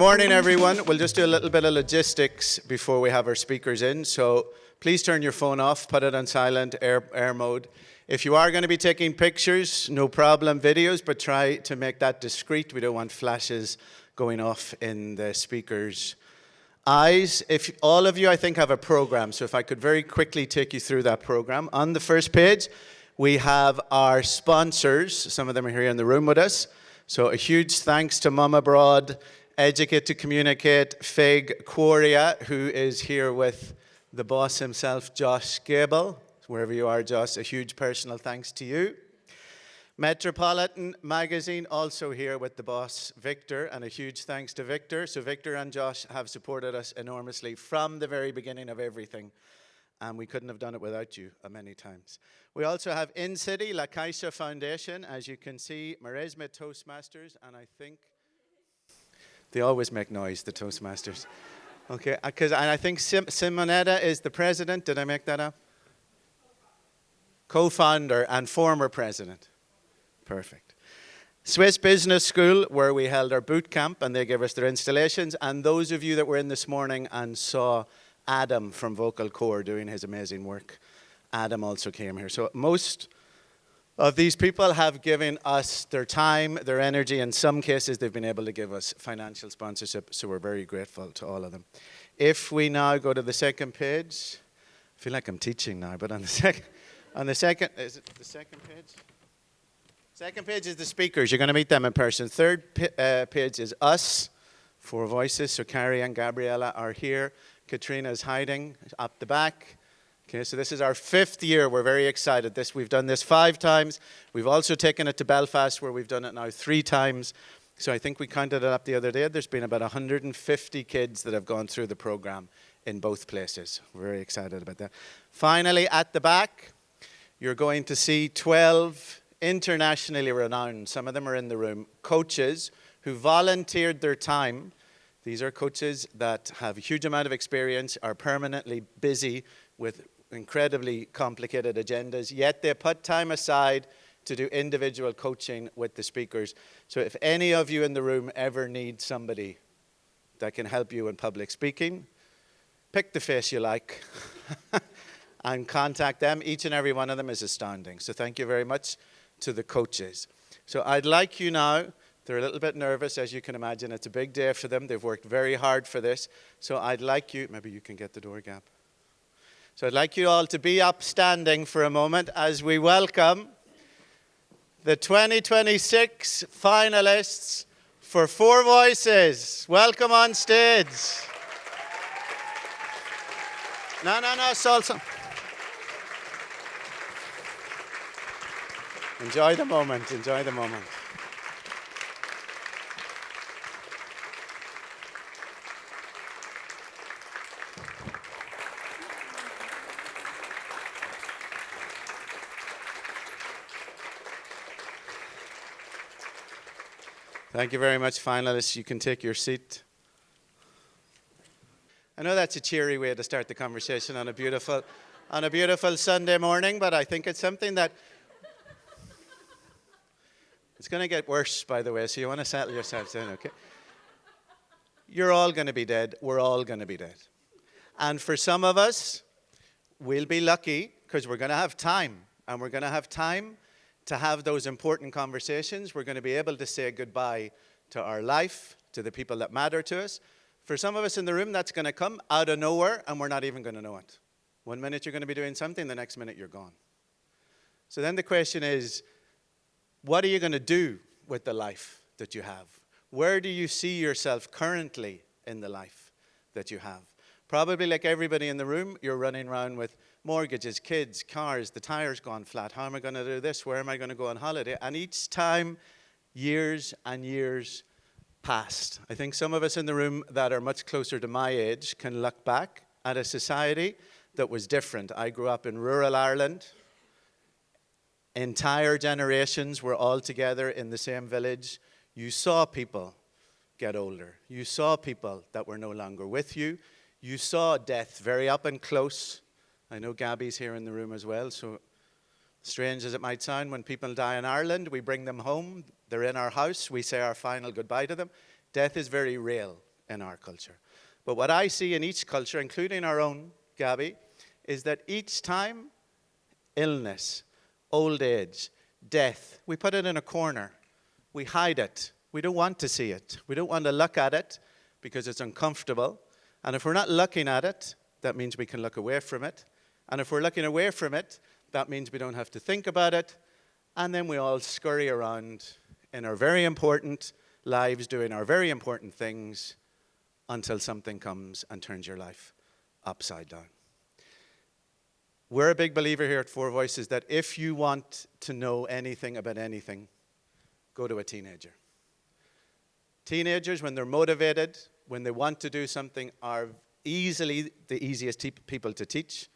morning, everyone. We'll just do a little bit of logistics before we have our speakers in. So please turn your phone off, put it on silent, air mode. If you are going to be taking pictures, no problem, videos, but try to make that discreet. We don't want flashes going off in the speakers' eyes. If all of you, I think, have a program, so if I could very quickly take you through that program. On the first page, we have our sponsors. Some of them are here in the room with us. So a huge thanks to Mum Abroad, Educate to Communicate, Fig Quarria, who is here with the boss himself, Josh Gable. Wherever you are, Josh, a huge personal thanks to you. Metropolitan Magazine, also here with the boss, Victor, and a huge thanks to Victor. So Victor and Josh have supported us enormously from the very beginning of everything, and we couldn't have done it without you many times. We also have In City, La Caixa Foundation, as you can see, Maresme Toastmasters, and I think they always make noise, the Toastmasters. Okay, and I think Simonetta is the president. Did I make that up? Co-founder and former president. Perfect. Swiss Business School, where we held our boot camp, and they gave us their installations. And those of you that were in this morning and saw Adam from Vocal Core doing his amazing work, Adam also came here. So most of these people have given us their time, their energy. In some cases, they've been able to give us financial sponsorship, so we're very grateful to all of them. If we now go to the second page, I feel like I'm teaching now, but on the second, is it the second page? Second page is the speakers. You're going to meet them in person. Third page is us, 4VOICES. So Carrie and Gabriella are here. Katrina is hiding up the back. Okay, so this is our 5th year. We're very excited. We've done this 5 times. We've also taken it to Belfast, where we've done it now 3 times. So I think we counted it up the other day. There's been about 150 kids that have gone through the program in both places. We're very excited about that. Finally, at the back, you're going to see 12 internationally renowned, some of them are in the room, coaches who volunteered their time. These are coaches that have a huge amount of experience, are permanently busy with incredibly complicated agendas, yet they put time aside to do individual coaching with the speakers. So if any of you in the room ever need somebody that can help you in public speaking, pick the face you like and contact them. Each and every one of them is astounding. So thank you very much to the coaches. So I'd like you now, they're a little bit nervous, as you can imagine. It's a big day for them. They've worked very hard for this. So I'd like you, maybe you can get the door gap. So I'd like you all to be upstanding for a moment as we welcome the 2026 finalists for 4VOICES. Welcome on stage. No, Salsa. Enjoy the moment, enjoy the moment. Thank you very much, finalists. You can take your seat. I know that's a cheery way to start the conversation on a beautiful Sunday morning, but I think it's something that it's going to get worse, by the way, so you want to settle yourselves in, okay? You're all going to be dead. We're all going to be dead. And for some of us, we'll be lucky because we're going to have time, and we're going to have time to have those important conversations. We're going to be able to say goodbye to our life, to the people that matter to us. For some of us in the room, that's going to come out of nowhere, and we're not even going to know it. 1 minute you're going to be doing something, the next minute you're gone. So then the question is, what are you going to do with the life that you have? Where do you see yourself currently in the life that you have? Probably like everybody in the room, you're running around with mortgages, kids, cars, the tire's gone flat. How am I going to do this? Where am I going to go on holiday? And each time, years and years passed. I think some of us in the room that are much closer to my age can look back at a society that was different. I grew up in rural Ireland. Entire generations were all together in the same village. You saw people get older. You saw people that were no longer with you. You saw death very up and close. I know Gabby's here in the room as well, so strange as it might sound, when people die in Ireland, we bring them home. They're in our house. We say our final goodbye to them. Death is very real in our culture. But what I see in each culture, including our own, Gabby, is that each time, illness, old age, death, we put it in a corner. We hide it. We don't want to see it. We don't want to look at it because it's uncomfortable. And if we're not looking at it, that means we can look away from it. And if we're looking away from it, that means we don't have to think about it. And then we all scurry around in our very important lives doing our very important things until something comes and turns your life upside down. We're a big believer here at 4VOICES that if you want to know anything about anything, go to a teenager. Teenagers, when they're motivated, when they want to do something, are easily the easiest people to teach.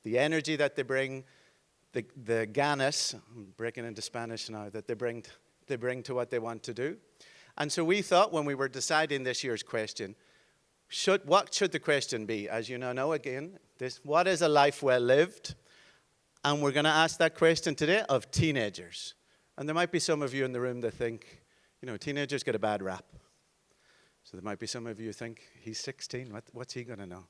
The energy that they bring, the ganas, I'm breaking into Spanish now, that they bring to what they want to do. And so we thought when we were deciding this year's question, what should the question be? As you now know, again, what is a life well lived? And we're going to ask that question today of teenagers. And there might be some of you in the room that think, teenagers get a bad rap. So there might be some of you who think, he's 16, what's he going to know?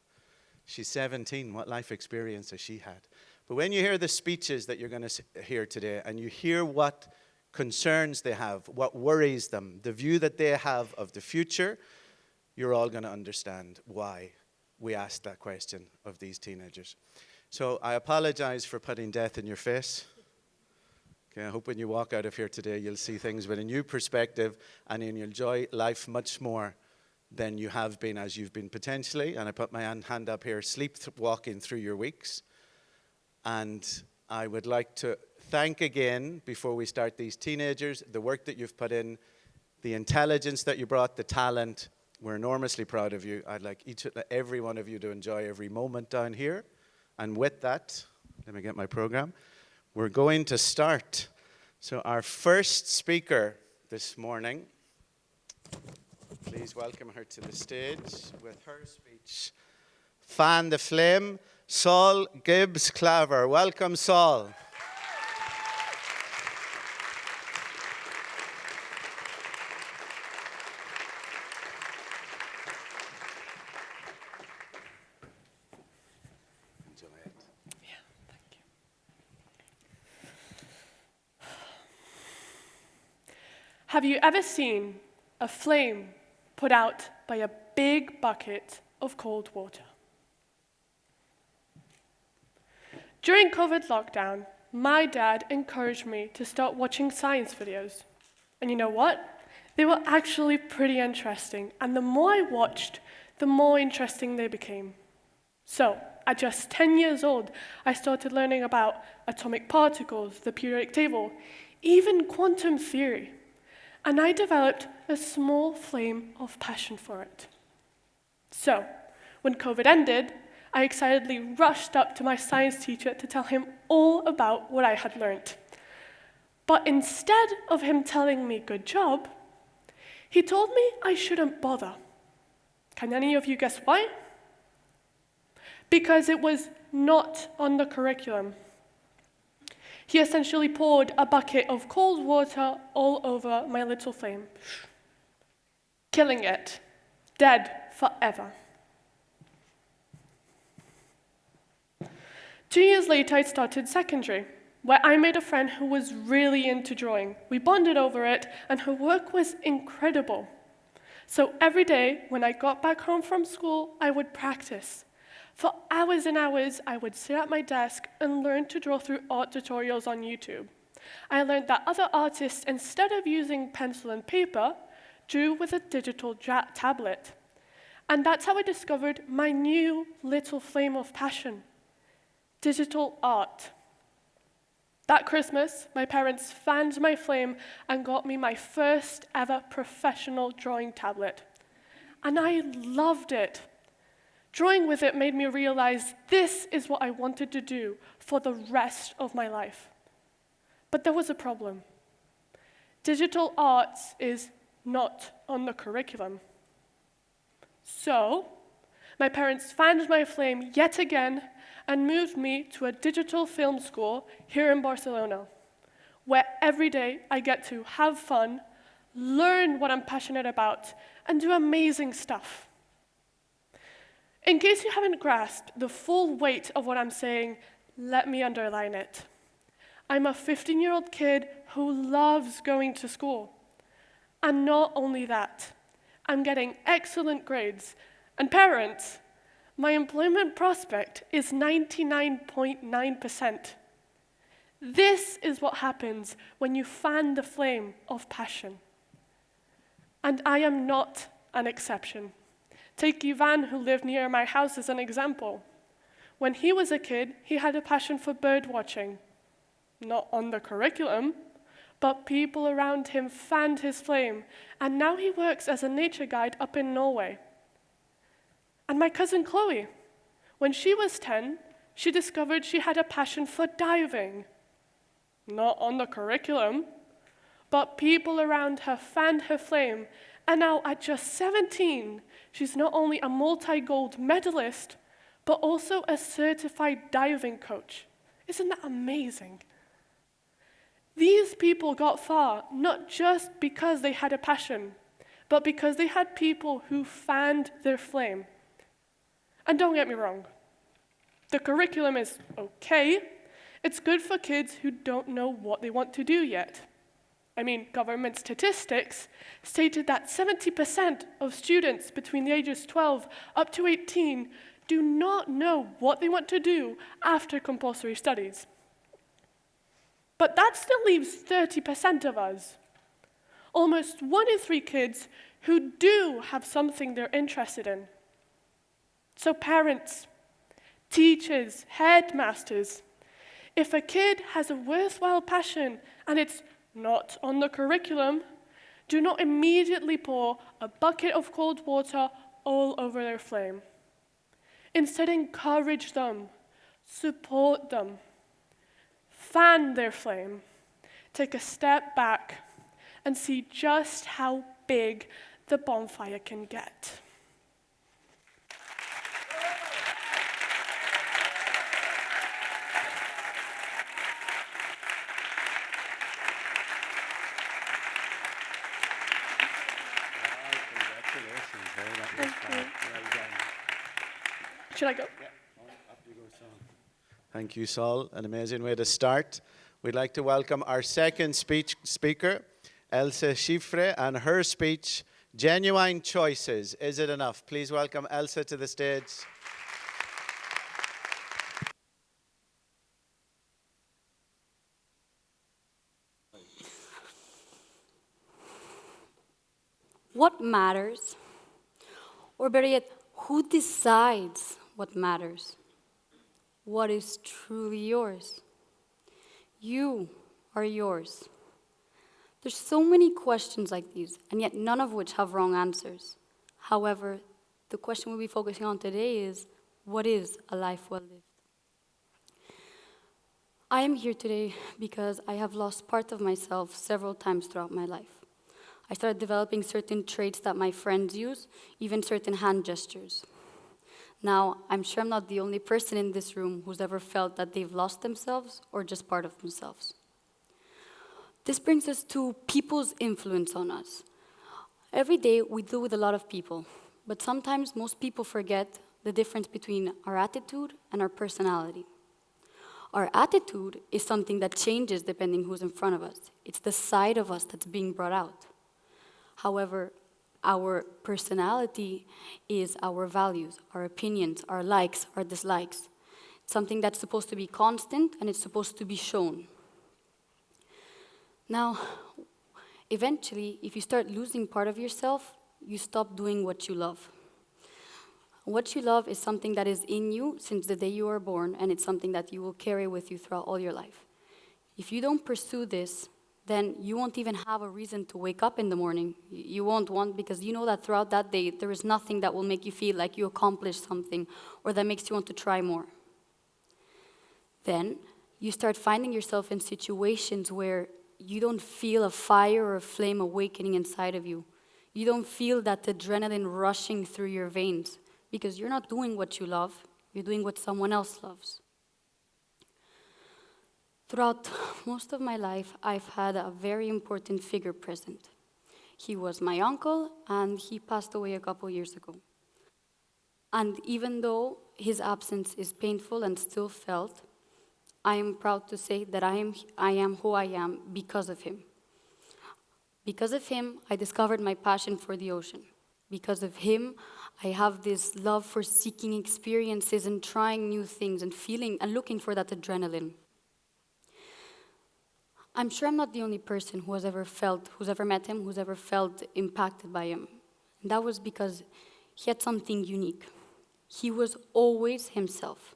She's 17, what life experience has she had? But when you hear the speeches that you're going to hear today, and you hear what concerns they have, what worries them, the view that they have of the future, you're all going to understand why we asked that question of these teenagers. So I apologize for putting death in your face. Okay, I hope when you walk out of here today, you'll see things with a new perspective and you'll enjoy life much more than you have been as you've been potentially. And I put my hand up here, sleepwalking through your weeks. And I would like to thank again, before we start, these teenagers, the work that you've put in, the intelligence that you brought, the talent. We're enormously proud of you. I'd like every one of you to enjoy every moment down here. And with that, let me get my program. We're going to start. So our first speaker this morning, please welcome her to the stage with her speech. Fan the Flame, Saul Gibbs Claver. Welcome, Saul. Have you ever seen a flame put out by a big bucket of cold water? During COVID lockdown, my dad encouraged me to start watching science videos. And you know what? They were actually pretty interesting. And the more I watched, the more interesting they became. So, at just 10 years old, I started learning about atomic particles, the periodic table, even quantum theory. And I developed a small flame of passion for it. So, when COVID ended, I excitedly rushed up to my science teacher to tell him all about what I had learned. But instead of him telling me good job, he told me I shouldn't bother. Can any of you guess why? Because it was not on the curriculum. He essentially poured a bucket of cold water all over my little flame, killing it, dead forever. 2 years later, I started secondary, where I made a friend who was really into drawing. We bonded over it, and her work was incredible. So every day, when I got back home from school, I would practice. For hours and hours, I would sit at my desk and learn to draw through art tutorials on YouTube. I learned that other artists, instead of using pencil and paper, drew with a digital tablet. And that's how I discovered my new little flame of passion, digital art. That Christmas, my parents fanned my flame and got me my first ever professional drawing tablet. And I loved it. Drawing with it made me realize this is what I wanted to do for the rest of my life. But there was a problem. Digital arts is not on the curriculum. So, my parents fanned my flame yet again and moved me to a digital film school here in Barcelona, where every day I get to have fun, learn what I'm passionate about, and do amazing stuff. In case you haven't grasped the full weight of what I'm saying, let me underline it. I'm a 15-year-old kid who loves going to school. And not only that, I'm getting excellent grades. And parents, my employment prospect is 99.9%. This is what happens when you fan the flame of passion. And I am not an exception. Take Ivan, who lived near my house, as an example. When he was a kid, he had a passion for bird watching. Not on the curriculum, but people around him fanned his flame, and now he works as a nature guide up in Norway. And my cousin Chloe, when she was 10, she discovered she had a passion for diving. Not on the curriculum, but people around her fanned her flame, and now at just 17, she's not only a multi-gold medalist, but also a certified diving coach. Isn't that amazing? These people got far, not just because they had a passion, but because they had people who fanned their flame. And don't get me wrong, the curriculum is okay. It's good for kids who don't know what they want to do yet. I mean, government statistics stated that 70% of students between the ages 12 up to 18 do not know what they want to do after compulsory studies. But that still leaves 30% of us, almost 1 in 3 kids who do have something they're interested in. So parents, teachers, headmasters, if a kid has a worthwhile passion and it's not on the curriculum, do not immediately pour a bucket of cold water all over their flame. Instead, encourage them, support them, fan their flame, take a step back, and see just how big the bonfire can get. Should I go? Yeah. Up you go, Saul. Thank you, Saul. An amazing way to start. We'd like to welcome our second speaker, Elsa Schifre, and her speech, Genuine Choices. Is it enough? Please welcome Elsa to the stage. What matters? Or better yet, who decides what matters? What is truly yours? You are yours. There's so many questions like these, and yet none of which have wrong answers. However, the question we'll be focusing on today is, what is a life well lived? I am here today because I have lost part of myself several times throughout my life. I started developing certain traits that my friends use, even certain hand gestures. Now, I'm sure I'm not the only person in this room who's ever felt that they've lost themselves or just part of themselves. This brings us to people's influence on us. Every day we deal with a lot of people, but sometimes most people forget the difference between our attitude and our personality. Our attitude is something that changes depending who's in front of us. It's the side of us that's being brought out. However, our personality is our values, our opinions, our likes, our dislikes. It's something that's supposed to be constant and it's supposed to be shown. Now, eventually, if you start losing part of yourself, you stop doing what you love. What you love is something that is in you since the day you were born, and it's something that you will carry with you throughout all your life. If you don't pursue this, then you won't even have a reason to wake up in the morning. You won't want, because you know that throughout that day, there is nothing that will make you feel like you accomplished something or that makes you want to try more. Then you start finding yourself in situations where you don't feel a fire or a flame awakening inside of you. You don't feel that adrenaline rushing through your veins because you're not doing what you love, you're doing what someone else loves. Throughout most of my life, I've had a very important figure present. He was my uncle, and he passed away a couple years ago. And even though his absence is painful and still felt, I am proud to say that I am who I am because of him. Because of him, I discovered my passion for the ocean. Because of him, I have this love for seeking experiences and trying new things and feeling and looking for that adrenaline. I'm sure I'm not the only person who's ever met him, who's ever felt impacted by him. And that was because he had something unique. He was always himself.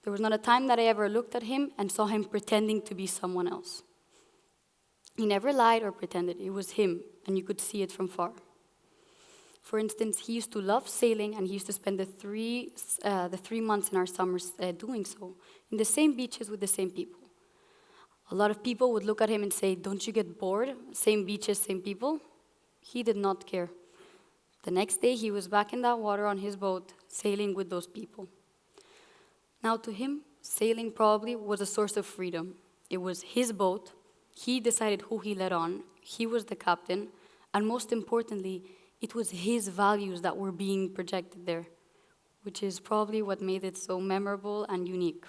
There was not a time that I ever looked at him and saw him pretending to be someone else. He never lied or pretended. It was him, and you could see it from far. For instance, he used to love sailing, and he used to spend the 3 months in our summers doing so, in the same beaches with the same people. A lot of people would look at him and say, "Don't you get bored? Same beaches, same people?" He did not care. The next day, he was back in that water on his boat, sailing with those people. Now, to him, sailing probably was a source of freedom. It was his boat. He decided who he let on. He was the captain. And most importantly, it was his values that were being projected there, which is probably what made it so memorable and unique.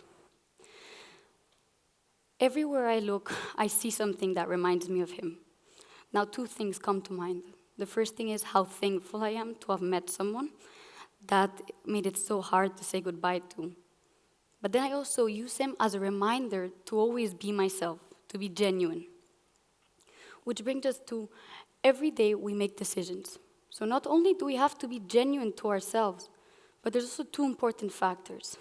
Everywhere I look, I see something that reminds me of him. Now, 2 things come to mind. The first thing is how thankful I am to have met someone that made it so hard to say goodbye to. But then I also use him as a reminder to always be myself, to be genuine. Which brings us to every day we make decisions. So not only do we have to be genuine to ourselves, but there's also 2 important factors.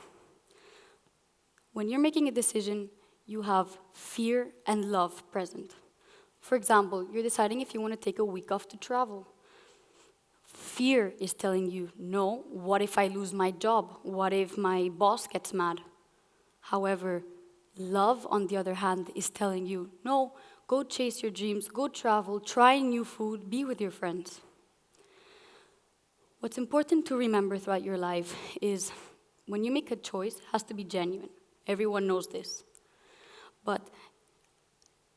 When you're making a decision, you have fear and love present. For example, you're deciding if you want to take a week off to travel. Fear is telling you, no, what if I lose my job? What if my boss gets mad? However, love, on the other hand, is telling you, no, go chase your dreams, go travel, try new food, be with your friends. What's important to remember throughout your life is when you make a choice, it has to be genuine. Everyone knows this. But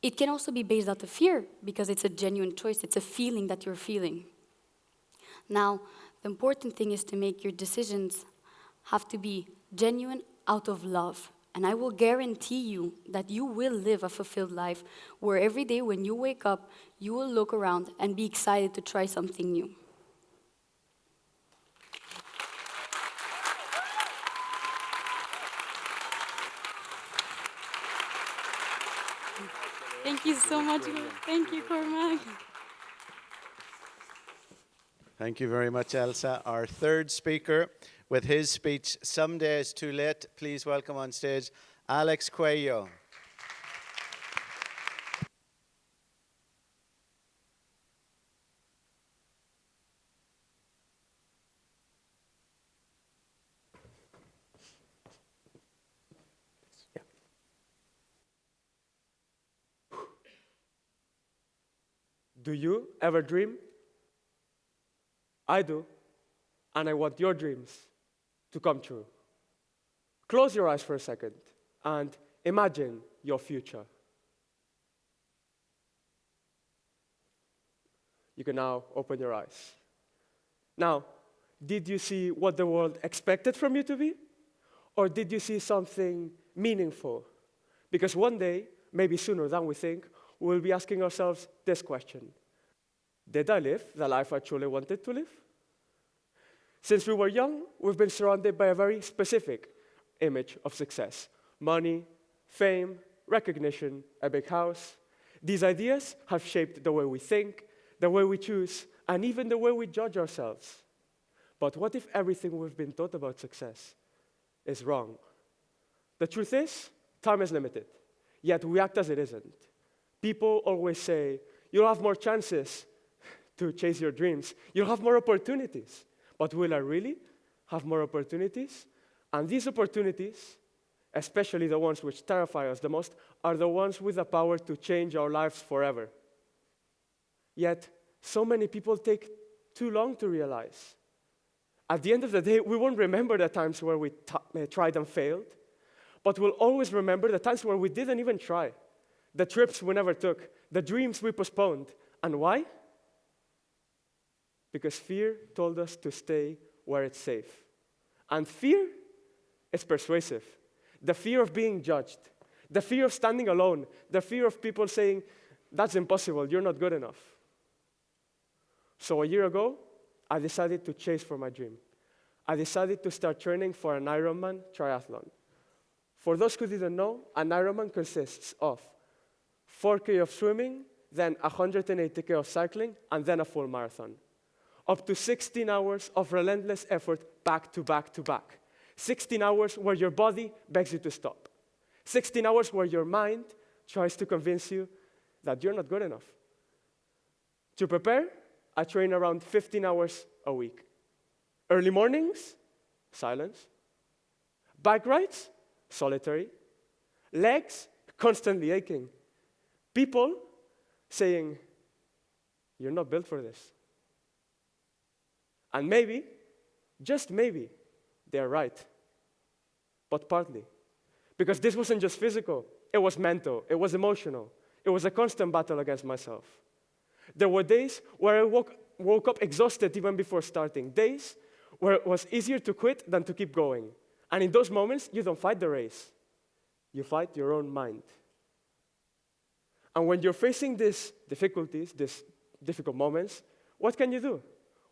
it can also be based out of fear because it's a genuine choice. It's a feeling that you're feeling. Now, the important thing is to make your decisions have to be genuine out of love. And I will guarantee you that you will live a fulfilled life where every day when you wake up, you will look around and be excited to try something new. Thank you so much. Thank you, Cormac. Thank you very much, Elsa. Our third speaker with his speech, "Someday is Too Late." Please welcome on stage Alex Cuello. Do you ever dream? I do, and I want your dreams to come true. Close your eyes for a second and imagine your future. You can now open your eyes. Now, did you see what the world expected from you to be? Or did you see something meaningful? Because one day, maybe sooner than we think, we'll be asking ourselves this question: did I live the life I truly wanted to live? Since we were young, we've been surrounded by a very specific image of success: money, fame, recognition, a big house. These ideas have shaped the way we think, the way we choose, and even the way we judge ourselves. But what if everything we've been taught about success is wrong? The truth is, time is limited, yet we act as it isn't. People always say, you'll have more chances to chase your dreams. You'll have more opportunities. But will I really have more opportunities? And these opportunities, especially the ones which terrify us the most, are the ones with the power to change our lives forever. Yet, so many people take too long to realize. At the end of the day, we won't remember the times where we tried and failed, but we'll always remember the times where we didn't even try, the trips we never took, the dreams we postponed. And why? Because fear told us to stay where it's safe. And fear is persuasive. The fear of being judged, the fear of standing alone, the fear of people saying, that's impossible, you're not good enough. So a year ago, I decided to chase for my dream. I decided to start training for an Ironman triathlon. For those who didn't know, an Ironman consists of 4K of swimming, then 180K of cycling, and then a full marathon. Up to 16 hours of relentless effort back to back to back. 16 hours where your body begs you to stop. 16 hours where your mind tries to convince you that you're not good enough. To prepare, I train around 15 hours a week. Early mornings, silence. Bike rides, solitary. Legs, constantly aching. People saying, you're not built for this. And maybe, just maybe, they're right. But partly. Because this wasn't just physical, it was mental, it was emotional. It was a constant battle against myself. There were days where I woke up exhausted even before starting. Days where it was easier to quit than to keep going. And in those moments, you don't fight the race. You fight your own mind. And when you're facing these difficulties, these difficult moments, what can you do?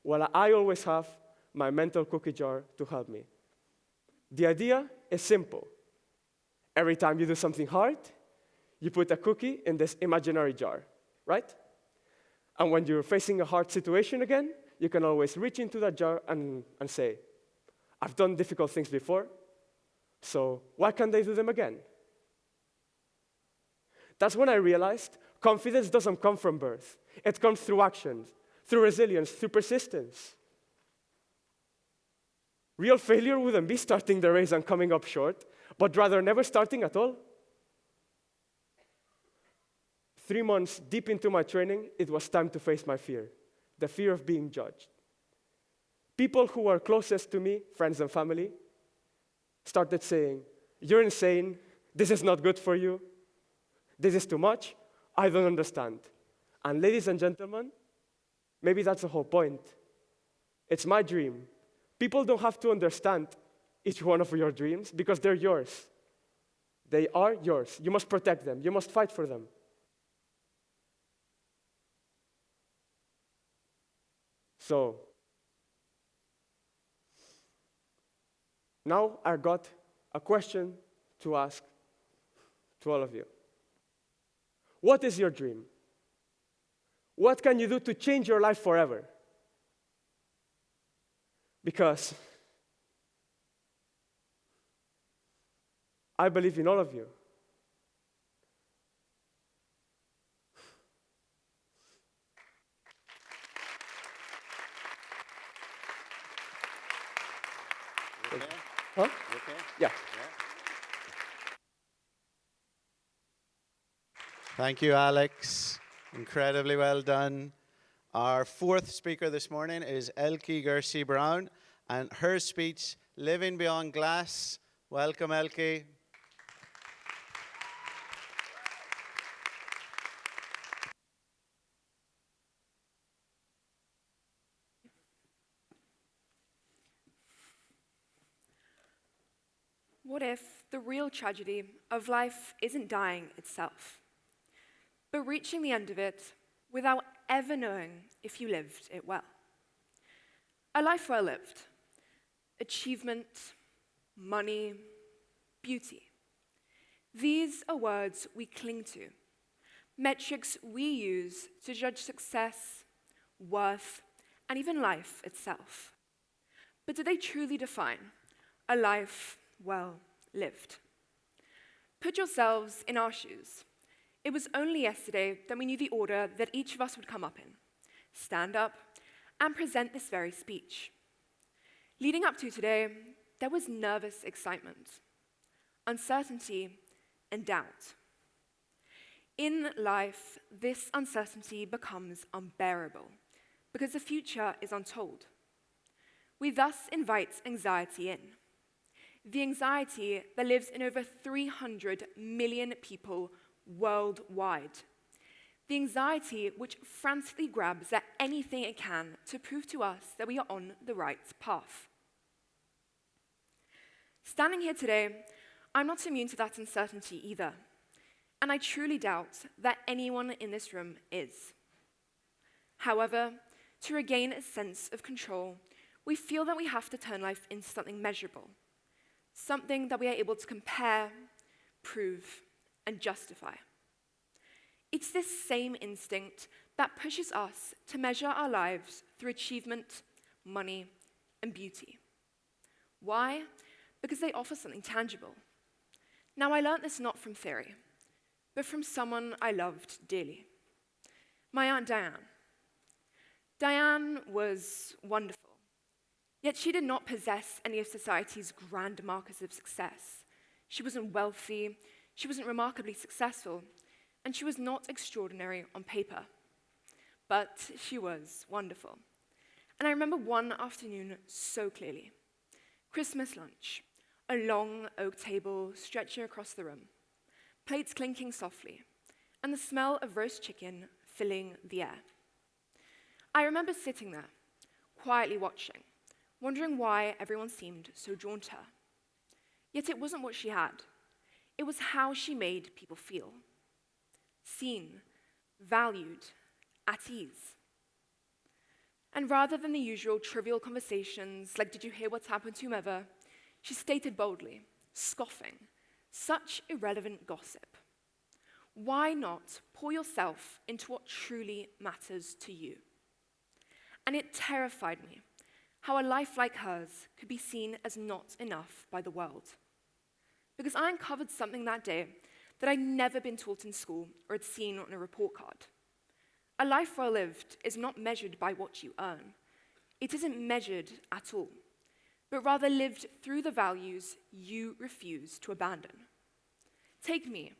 Well, I always have my mental cookie jar to help me. The idea is simple. Every time you do something hard, you put a cookie in this imaginary jar, right? And when you're facing a hard situation again, you can always reach into that jar and say, I've done difficult things before, so why can't I do them again? That's when I realized confidence doesn't come from birth. It comes through actions, through resilience, through persistence. Real failure wouldn't be starting the race and coming up short, but rather never starting at all. 3 months deep into my training, it was time to face my fear, the fear of being judged. People who were closest to me, friends and family, started saying, you're insane, this is not good for you, this is too much, I don't understand. And ladies and gentlemen, maybe that's the whole point. It's my dream. People don't have to understand each one of your dreams because they're yours. They are yours. You must protect them. You must fight for them. So, now I got a question to ask to all of you. What is your dream? What can you do to change your life forever? Because I believe in all of you. Okay. Huh? Okay. Yeah. Thank you, Alex. Incredibly well done. Our fourth speaker this morning is Elke Gersie Brown, and her speech, Living Beyond Glass. Welcome, Elke. What if the real tragedy of life isn't dying itself, but reaching the end of it without ever knowing if you lived it well? A life well lived, achievement, money, beauty. These are words we cling to, metrics we use to judge success, worth, and even life itself. But do they truly define a life well lived? Put yourselves in our shoes. It was only yesterday that we knew the order that each of us would come up in, stand up, and present this very speech. Leading up to today, there was nervous excitement, uncertainty, and doubt. In life, this uncertainty becomes unbearable because the future is untold. We thus invite anxiety in. The anxiety that lives in over 300 million people worldwide. the anxiety which frantically grabs at anything it can to prove to us that we are on the right path. Standing here today, I'm not immune to that uncertainty either, and I truly doubt that anyone in this room is. However, to regain a sense of control, we feel that we have to turn life into something measurable, something that we are able to compare, prove, and justify. It's this same instinct that pushes us to measure our lives through achievement, money, and beauty. Why? Because they offer something tangible. Now, I learnt this not from theory, but from someone I loved dearly, my Aunt Diane. Diane was wonderful, yet she did not possess any of society's grand markers of success. She wasn't wealthy, she wasn't remarkably successful, and she was not extraordinary on paper. But she was wonderful. And I remember one afternoon so clearly. Christmas lunch, a long oak table stretching across the room, plates clinking softly, and the smell of roast chicken filling the air. I remember sitting there, quietly watching, wondering why everyone seemed so drawn to her. Yet it wasn't what she had. It was how she made people feel. Seen, valued, at ease. And rather than the usual trivial conversations, like did you hear what's happened to whomever, she stated boldly, scoffing, such irrelevant gossip. Why not pour yourself into what truly matters to you? And it terrified me how a life like hers could be seen as not enough by the world. Because I uncovered something that day that I'd never been taught in school or had seen on a report card. A life well lived is not measured by what you earn. It isn't measured at all, but rather lived through the values you refuse to abandon. Take me,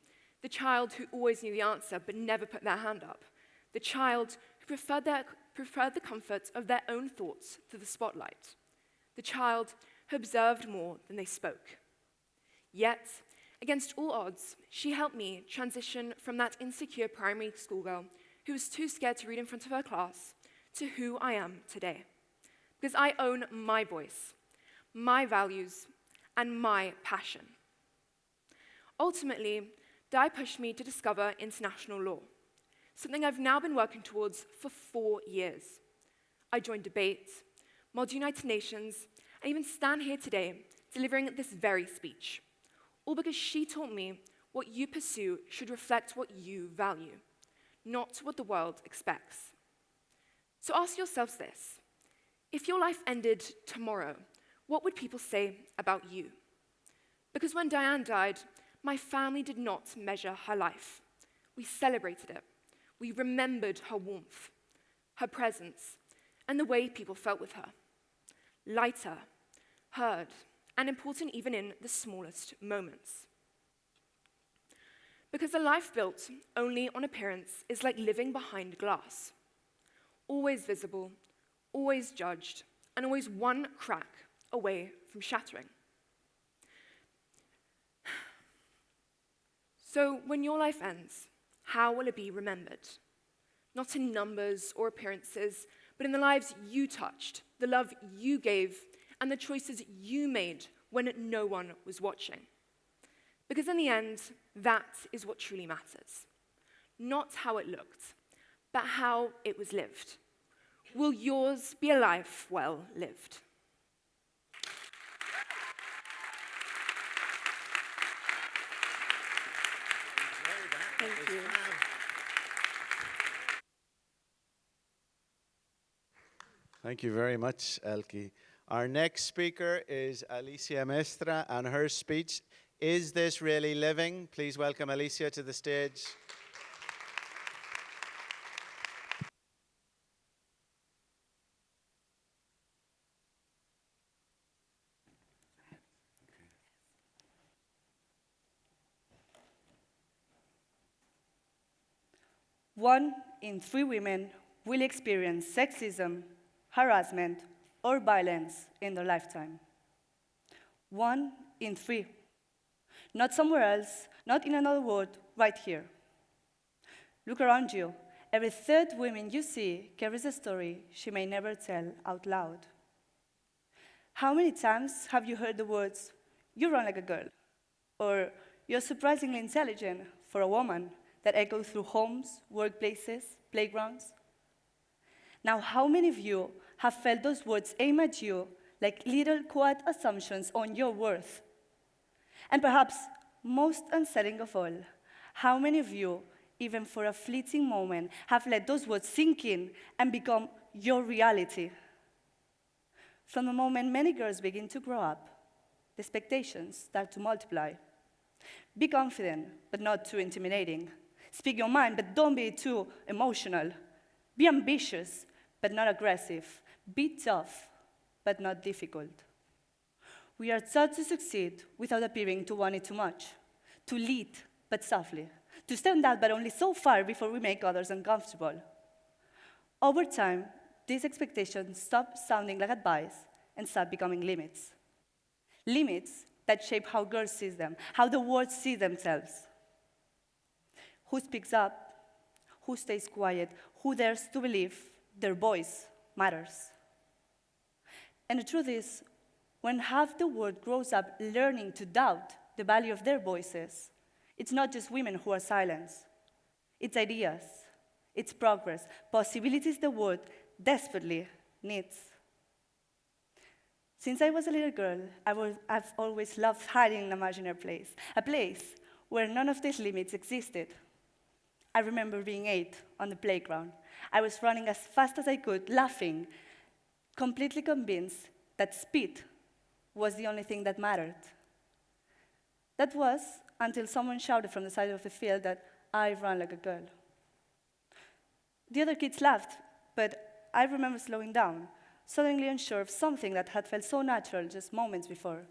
the child who always knew the answer but never put their hand up, the child who preferred the comfort of their own thoughts to the spotlight, the child who observed more than they spoke. Yet, against all odds, she helped me transition from that insecure primary schoolgirl who was too scared to read in front of her class to who I am today. Because I own my voice, my values, and my passion. Ultimately, Di pushed me to discover international law, something I've now been working towards for 4 years. I joined debate, Mod United Nations, and even stand here today delivering this very speech, all because she taught me what you pursue should reflect what you value, not what the world expects. So ask yourselves this. If your life ended tomorrow, what would people say about you? Because when Diane died, my family did not measure her life. We celebrated it. We remembered her warmth, her presence, and the way people felt with her. Lighter, heard, and important even in the smallest moments. Because a life built only on appearance is like living behind glass. Always visible, always judged, and always one crack away from shattering. So when your life ends, how will it be remembered? Not in numbers or appearances, but in the lives you touched, the love you gave, and the choices you made when no one was watching. Because in the end, that is what truly matters. Not how it looked, but how it was lived. Will yours be a life well lived? Thank you. Thank you very much, Elke. Our next speaker is Alicia Mestra, and her speech, Is This Really Living? Please welcome Alicia to the stage. One in 3 women will experience sexism, harassment, or violence in their lifetime. 1 in 3. Not somewhere else, not in another world, right here. Look around you. Every third woman you see carries a story she may never tell out loud. How many times have you heard the words, "You run like a girl," or "You're surprisingly intelligent for a woman," that echo through homes, workplaces, playgrounds? Now, how many of you have felt those words aim at you like little quiet assumptions on your worth? And perhaps most unsettling of all, how many of you, even for a fleeting moment, have let those words sink in and become your reality? From the moment many girls begin to grow up, the expectations start to multiply. Be confident, but not too intimidating. Speak your mind, but don't be too emotional. Be ambitious, but not aggressive. Be tough, but not difficult. We are taught to succeed without appearing to want it too much, to lead, but softly, to stand out, but only so far before we make others uncomfortable. Over time, these expectations stop sounding like advice and start becoming limits. Limits that shape how girls see them, how the world sees themselves. Who speaks up? Who stays quiet? Who dares to believe their voice matters? And the truth is, when half the world grows up learning to doubt the value of their voices, it's not just women who are silenced. It's ideas, it's progress, possibilities the world desperately needs. Since I was a little girl, I've always loved hiding in an imaginary place, a place where none of these limits existed. I remember being 8 on the playground. I was running as fast as I could, laughing, completely convinced that speed was the only thing that mattered. That was until someone shouted from the side of the field that I ran like a girl. The other kids laughed, but I remember slowing down, suddenly unsure of something that had felt so natural just moments before.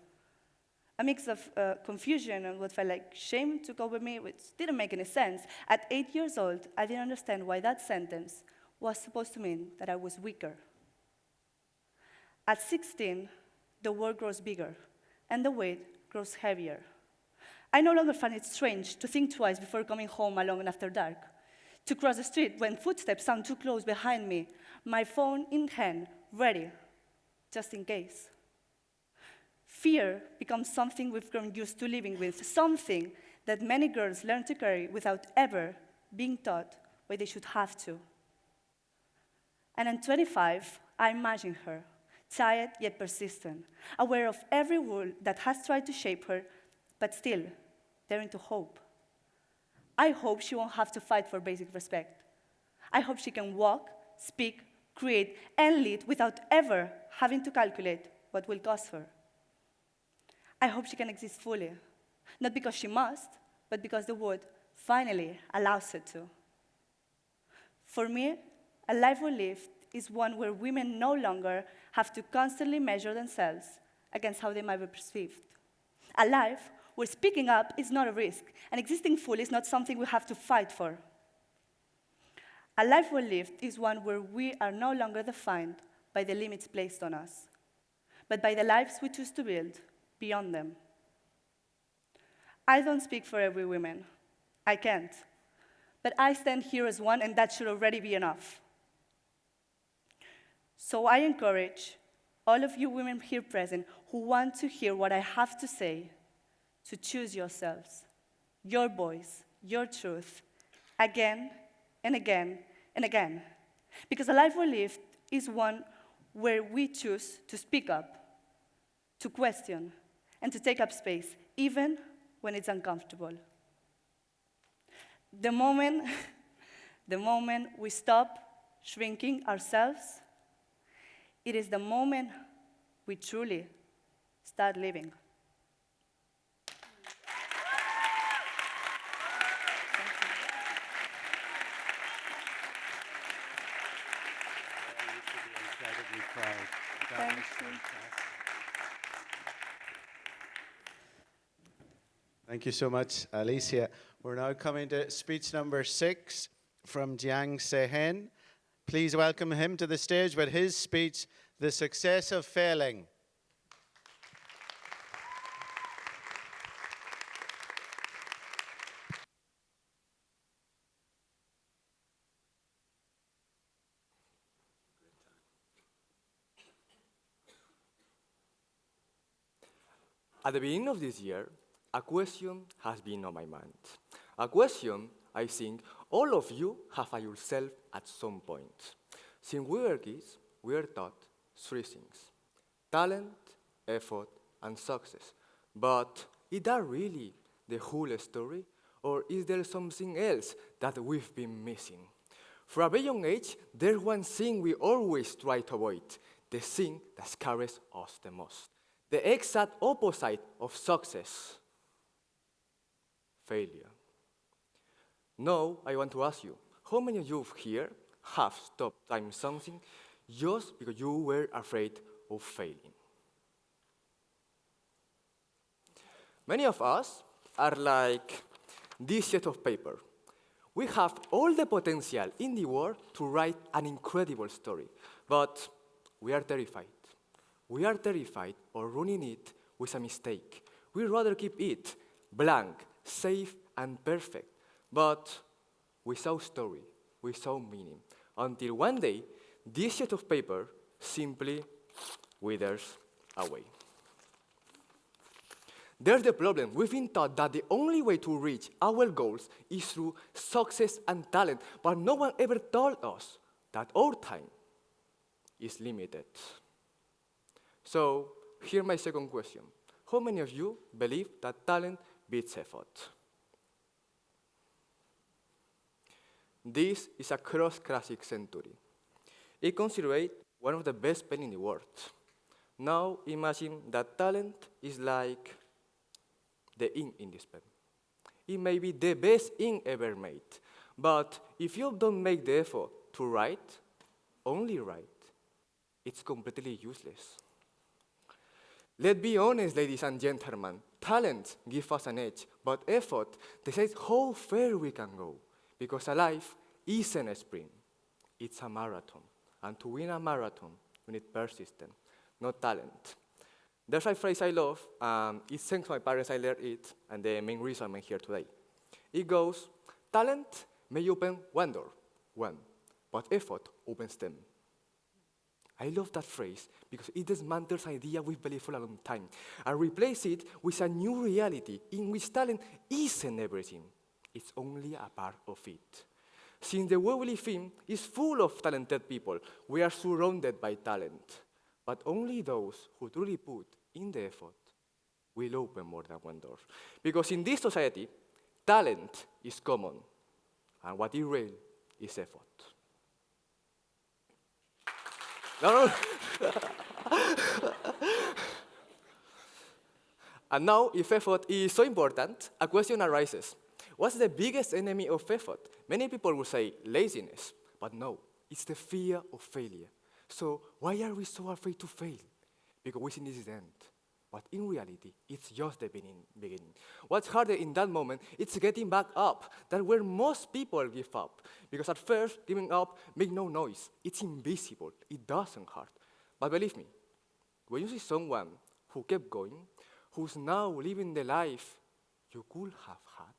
A mix of confusion and what felt like shame took over me, which didn't make any sense. At 8 years old, I didn't understand why that sentence was supposed to mean that I was weaker. At 16, the world grows bigger, and the weight grows heavier. I no longer find it strange to think twice before coming home alone after dark, to cross the street when footsteps sound too close behind me, my phone in hand, ready, just in case. Fear becomes something we've grown used to living with, something that many girls learn to carry without ever being taught why they should have to. And at 25, I imagine her, tired yet persistent, aware of every rule that has tried to shape her, but still daring to hope. I hope she won't have to fight for basic respect. I hope she can walk, speak, create, and lead without ever having to calculate what will cost her. I hope she can exist fully, not because she must, but because the world finally allows her to. For me, a life well lived is one where women no longer have to constantly measure themselves against how they might be perceived. A life where speaking up is not a risk, and existing fully is not something we have to fight for. A life well lived is one where we are no longer defined by the limits placed on us, but by the lives we choose to build beyond them. I don't speak for every woman. I can't. But I stand here as one, and that should already be enough. So I encourage all of you women here present who want to hear what I have to say to choose yourselves, your voice, your truth, again and again and again. Because a life we live is one where we choose to speak up, to question, and to take up space, even when it's uncomfortable. The moment we stop shrinking ourselves, it is the moment we truly start living. Thank you. Thank you so much, Alicia. We're now coming to speech number 6 from Jiang Sehen. Please welcome him to the stage with his speech, The Success of Failing. At the beginning of this year, a question has been on my mind. A question I think all of you have asked yourself at some point. Since we were kids, we were taught three things: talent, effort, and success. But is that really the whole story? Or is there something else that we've been missing? From a very young age, there's one thing we always try to avoid, the thing that scares us the most. The exact opposite of success: failure. Now, I want to ask you, how many of you here have stopped trying something just because you were afraid of failing? Many of us are like this sheet of paper. We have all the potential in the world to write an incredible story, but we are terrified. We are terrified of ruining it with a mistake. We'd rather keep it blank, safe, and perfect, but without story, without meaning, until one day, this sheet of paper simply withers away. There's the problem. We've been taught that the only way to reach our goals is through success and talent, but no one ever told us that our time is limited. So, here's my second question. How many of you believe that talent beats effort? This is a cross-classic century. It's considered one of the best pen in the world. Now, imagine that talent is like the ink in this pen. It may be the best ink ever made, but if you don't make the effort to write, only write, it's completely useless. Let's be honest, ladies and gentlemen, talent gives us an edge, but effort decides how far we can go, because a life isn't a sprint, it's a marathon. And to win a marathon, we need persistence, not talent. There's a phrase I love, it's thanks to my parents I learned it, and the main reason I'm here today. It goes, talent may open one door, but effort opens them. I love that phrase because it dismantles an idea we've believed for a long time and replaces it with a new reality in which talent isn't everything. It's only a part of it. Since the world we live in is full of talented people, we are surrounded by talent. But only those who truly put in the effort will open more than one door. Because in this society, talent is common, and what is real is effort. No. And now, if effort is so important, a question arises. What's the biggest enemy of effort? Many people will say laziness, but no, it's the fear of failure. So why are we so afraid to fail? Because we think this is the end. But in reality, it's just the beginning. What's harder in that moment, it's getting back up. That's where most people give up. Because at first, giving up makes no noise. It's invisible. It doesn't hurt. But believe me, when you see someone who kept going, who's now living the life you could have had,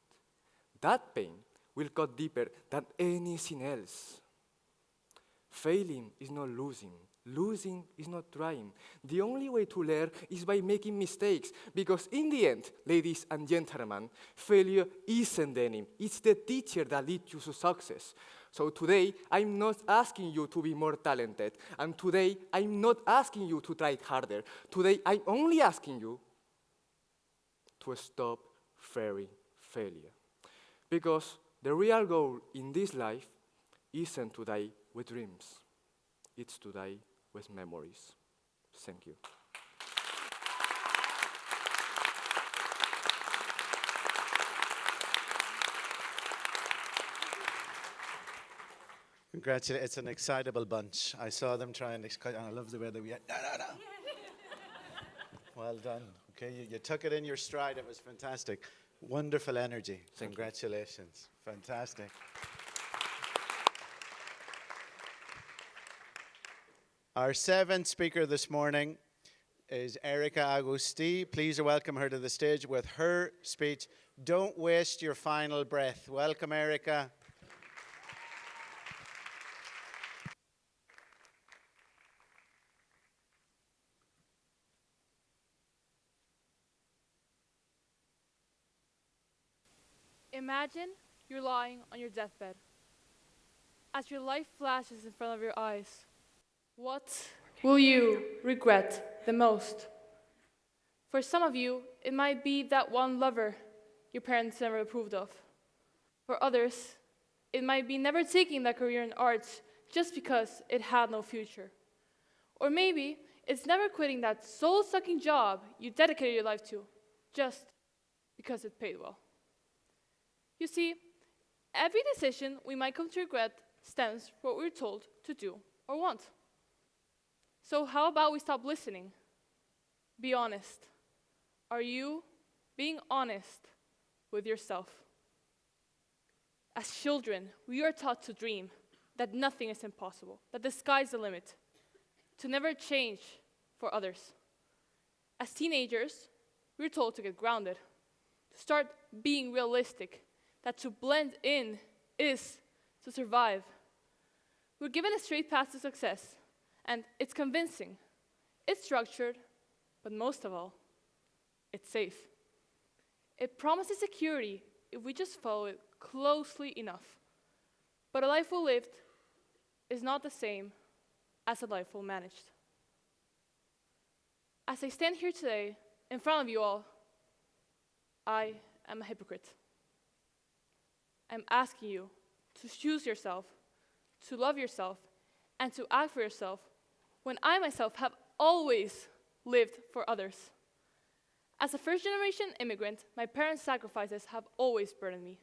that pain will cut deeper than anything else. Failing is not losing. Losing is not trying. The only way to learn is by making mistakes, because in the end, ladies and gentlemen, failure isn't the enemy. It's the teacher that leads you to success. So today, I'm not asking you to be more talented, and today, I'm not asking you to try harder. Today, I'm only asking you to stop fearing failure. Because the real goal in this life isn't to die with dreams. It's to die with memories. Thank you. Congratulations. It's an excitable bunch. I saw them try and I love the way they went, no. Well done. Okay, you took it in your stride. It was fantastic. Wonderful energy. Congratulations. Fantastic. Our seventh speaker this morning is Erica Agusti. Please welcome her to the stage with her speech, Don't Waste Your Final Breath. Welcome, Erica. Imagine you're lying on your deathbed. As your life flashes in front of your eyes, what will you regret the most? For some of you, it might be that one lover your parents never approved of. For others, it might be never taking that career in arts just because it had no future. Or maybe it's never quitting that soul-sucking job you dedicated your life to just because it paid well. You see, every decision we might come to regret stems from what we were told to do or want. So how about we stop listening? Be honest. Are you being honest with yourself? As children, we are taught to dream, that nothing is impossible, that the sky's the limit, to never change for others. As teenagers, we're told to get grounded, to start being realistic, that to blend in is to survive. We're given a straight path to success, and it's convincing. It's structured, but most of all, it's safe. It promises security if we just follow it closely enough. But a life well lived is not the same as a life well managed. As I stand here today in front of you all, I am a hypocrite. I'm asking you to choose yourself, to love yourself, and to act for yourself when I myself have always lived for others. As a first-generation immigrant, my parents' sacrifices have always burdened me.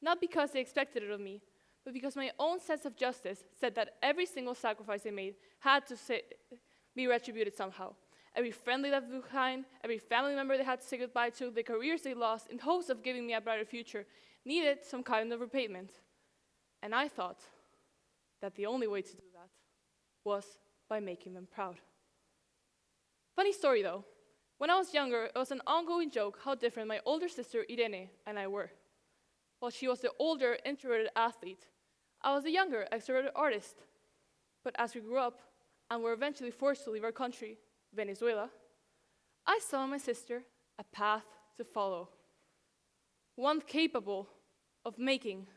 Not because they expected it of me, but because my own sense of justice said that every single sacrifice they made had to be retributed somehow. Every friend they left behind, every family member they had to say goodbye to, the careers they lost in hopes of giving me a brighter future, needed some kind of repayment. And I thought that the only way to do that was by making them proud. Funny story though, when I was younger, it was an ongoing joke how different my older sister Irene and I were. While she was the older, introverted athlete, I was the younger, extroverted artist. But as we grew up and were eventually forced to leave our country, Venezuela, I saw in my sister a path to follow, one capable of making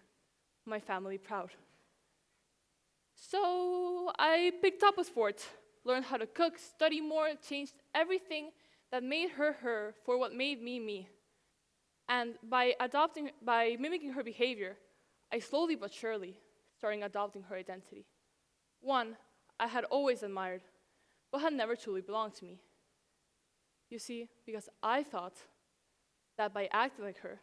my family proud. So I picked up a sport, learned how to cook, study more, changed everything that made her her for what made me me. And by mimicking her behavior, I slowly but surely started adopting her identity. One I had always admired, but had never truly belonged to me. You see, because I thought that by acting like her,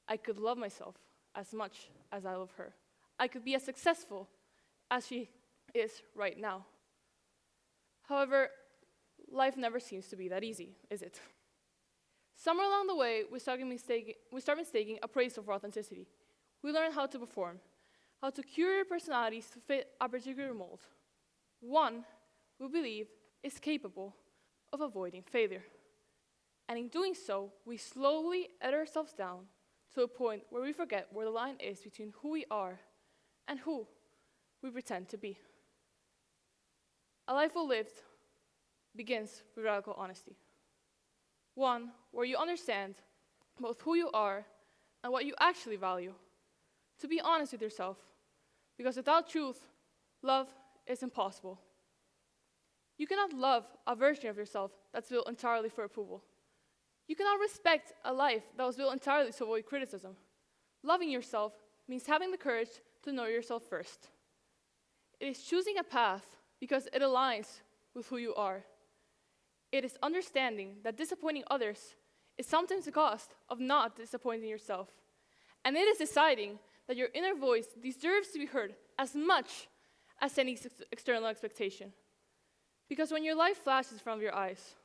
I could love myself as much as I love her. I could be as successful as she is right now. However, life never seems to be that easy, is it? Somewhere along the way, we start mistaking appraisal for authenticity. We learn how to perform, how to curate personalities to fit a particular mold. One we believe is capable of avoiding failure. And in doing so, we slowly edit ourselves down to a point where we forget where the line is between who we are and who we pretend to be. A life well lived begins with radical honesty. One where you understand both who you are and what you actually value. To be honest with yourself, because without truth, love is impossible. You cannot love a version of yourself that's built entirely for approval. You cannot respect a life that was built entirely to avoid criticism. Loving yourself means having the courage to know yourself first. It is choosing a path because it aligns with who you are. It is understanding that disappointing others is sometimes the cost of not disappointing yourself. And it is deciding that your inner voice deserves to be heard as much as any external expectation. Because when your life flashes in front of your eyes,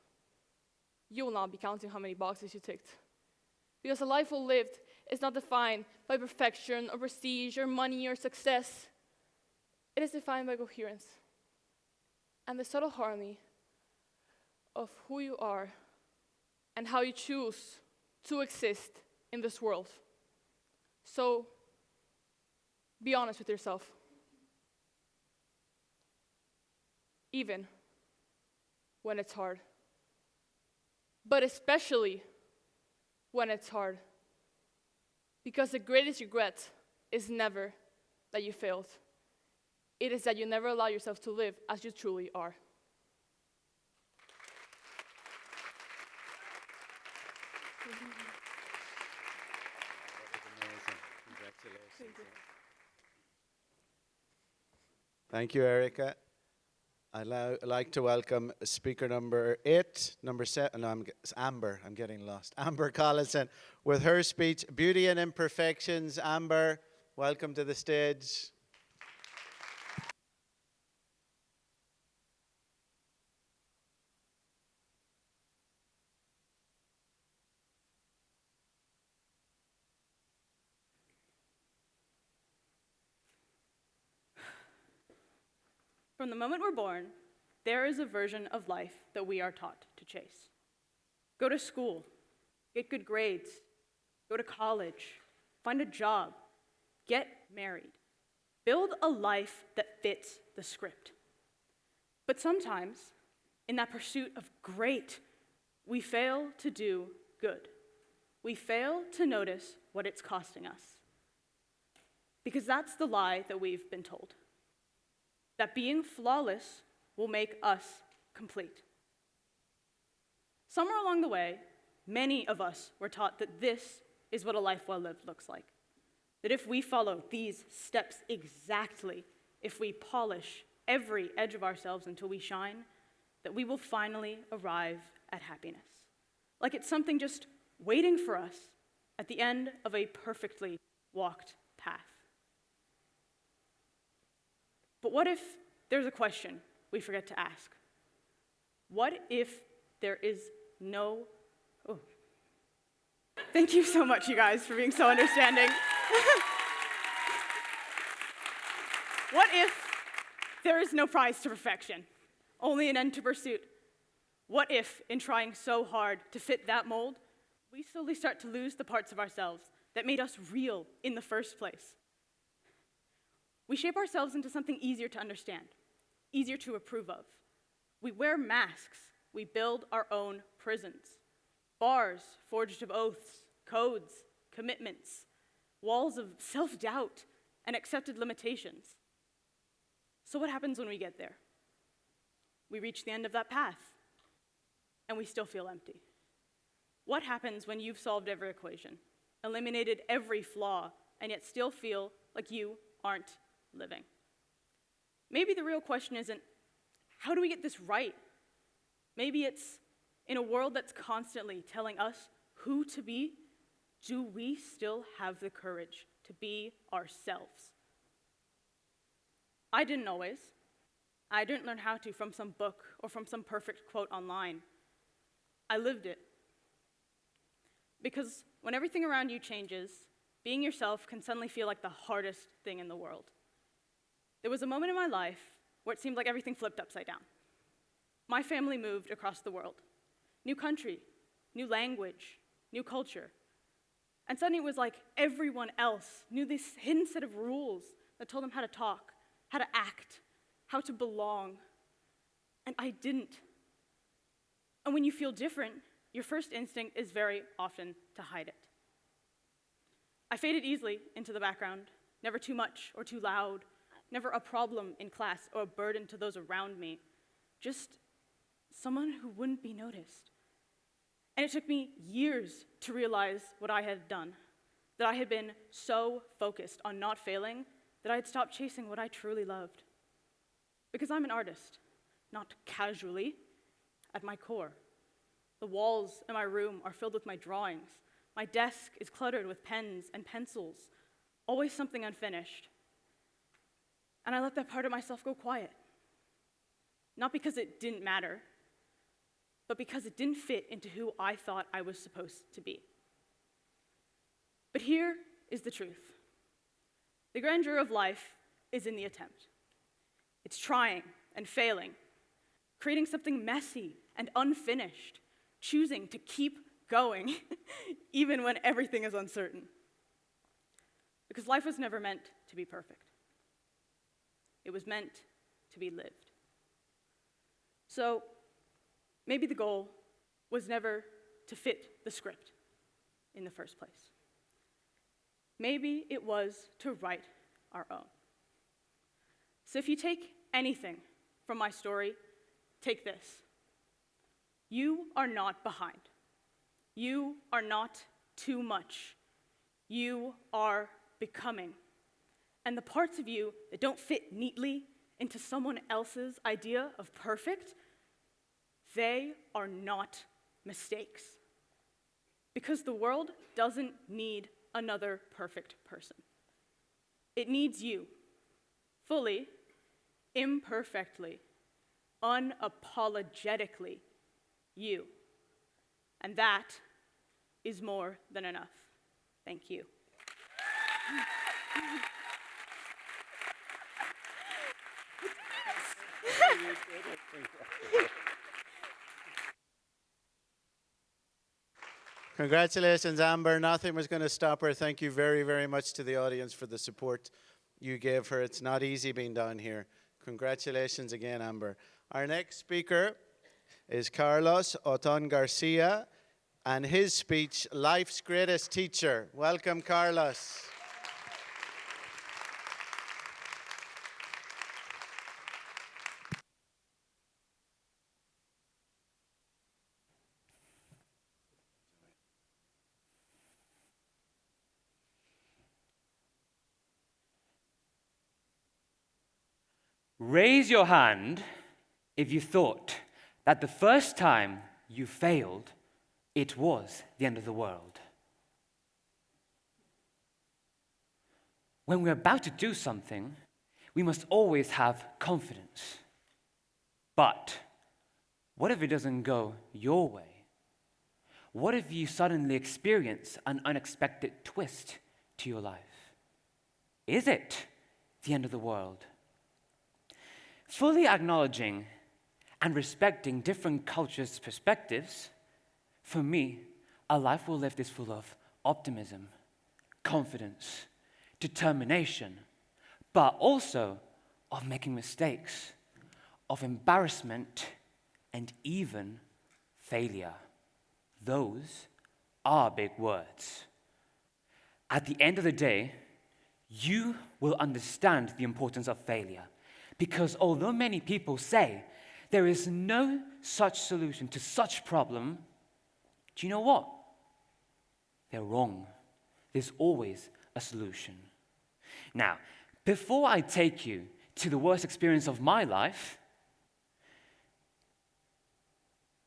you will not be counting how many boxes you ticked. Because a life well lived is not defined by perfection or prestige or money or success. It is defined by coherence and the subtle harmony of who you are and how you choose to exist in this world. So, be honest with yourself. Even when it's hard. But especially when it's hard. Because the greatest regret is never that you failed. It is that you never allow yourself to live as you truly are. Thank you, Erica. I'd like to welcome speaker number 8, number 7, no, it's Amber, I'm getting lost. Amber Collison with her speech, Beauty and Imperfections. Amber, welcome to the stage. From the moment we're born, there is a version of life that we are taught to chase. Go to school, get good grades, go to college, find a job, get married, build a life that fits the script. But sometimes, in that pursuit of great, we fail to do good. We fail to notice what it's costing us. Because that's the lie that we've been told. That being flawless will make us complete. Somewhere along the way, many of us were taught that this is what a life well lived looks like. That if we follow these steps exactly, if we polish every edge of ourselves until we shine, that we will finally arrive at happiness. Like it's something just waiting for us at the end of a perfectly walked path. But what if there's a question we forget to ask? What if there is no... Oh. Thank you so much, you guys, for being so understanding. What if there is no prize to perfection, only an end to pursuit? What if, in trying so hard to fit that mold, we slowly start to lose the parts of ourselves that made us real in the first place? We shape ourselves into something easier to understand, easier to approve of. We wear masks. We build our own prisons. Bars forged of oaths, codes, commitments, walls of self-doubt and accepted limitations. So what happens when we get there? We reach the end of that path, and we still feel empty. What happens when you've solved every equation, eliminated every flaw, and yet still feel like you aren't living? Maybe the real question isn't, how do we get this right? Maybe it's, in a world that's constantly telling us who to be, do we still have the courage to be ourselves? I didn't always. I didn't learn how to from some book or from some perfect quote online. I lived it. Because when everything around you changes, being yourself can suddenly feel like the hardest thing in the world. There was a moment in my life where it seemed like everything flipped upside down. My family moved across the world. New country, new language, new culture. And suddenly it was like everyone else knew this hidden set of rules that told them how to talk, how to act, how to belong. And I didn't. And when you feel different, your first instinct is very often to hide it. I faded easily into the background, never too much or too loud, never a problem in class or a burden to those around me, just someone who wouldn't be noticed. And it took me years to realize what I had done, that I had been so focused on not failing that I had stopped chasing what I truly loved. Because I'm an artist, not casually, at my core. The walls in my room are filled with my drawings. My desk is cluttered with pens and pencils, always something unfinished. And I let that part of myself go quiet. Not because it didn't matter, but because it didn't fit into who I thought I was supposed to be. But here is the truth. The grandeur of life is in the attempt. It's trying and failing, creating something messy and unfinished, choosing to keep going, even when everything is uncertain. Because life was never meant to be perfect. It was meant to be lived. So, maybe the goal was never to fit the script in the first place. maybe it was to write our own. So if you take anything from my story, take this. You are not behind. You are not too much. You are becoming. And the parts of you that don't fit neatly into someone else's idea of perfect, they are not mistakes. Because the world doesn't need another perfect person. It needs you, fully, imperfectly, unapologetically you. And that is more than enough. Thank you. Congratulations, Amber. Nothing was going to stop her. Thank you very, very much to the audience for the support you gave her. It's not easy being down here. Congratulations again, Amber. Our next speaker is Carlos Oton Garcia and his speech, Life's Greatest Teacher. Welcome, Carlos. Raise your hand if you thought that the first time you failed, it was the end of the world. When we're about to do something, we must always have confidence. But what if it doesn't go your way? What if you suddenly experience an unexpected twist to your life? Is it the end of the world? Fully acknowledging and respecting different cultures' perspectives, for me, a life well lived is full of optimism, confidence, determination, but also of making mistakes, of embarrassment, and even failure. Those are big words. At the end of the day, you will understand the importance of failure. Because although many people say there is no such solution to such problem, do you know what? They're wrong. There's always a solution. Now, before I take you to the worst experience of my life,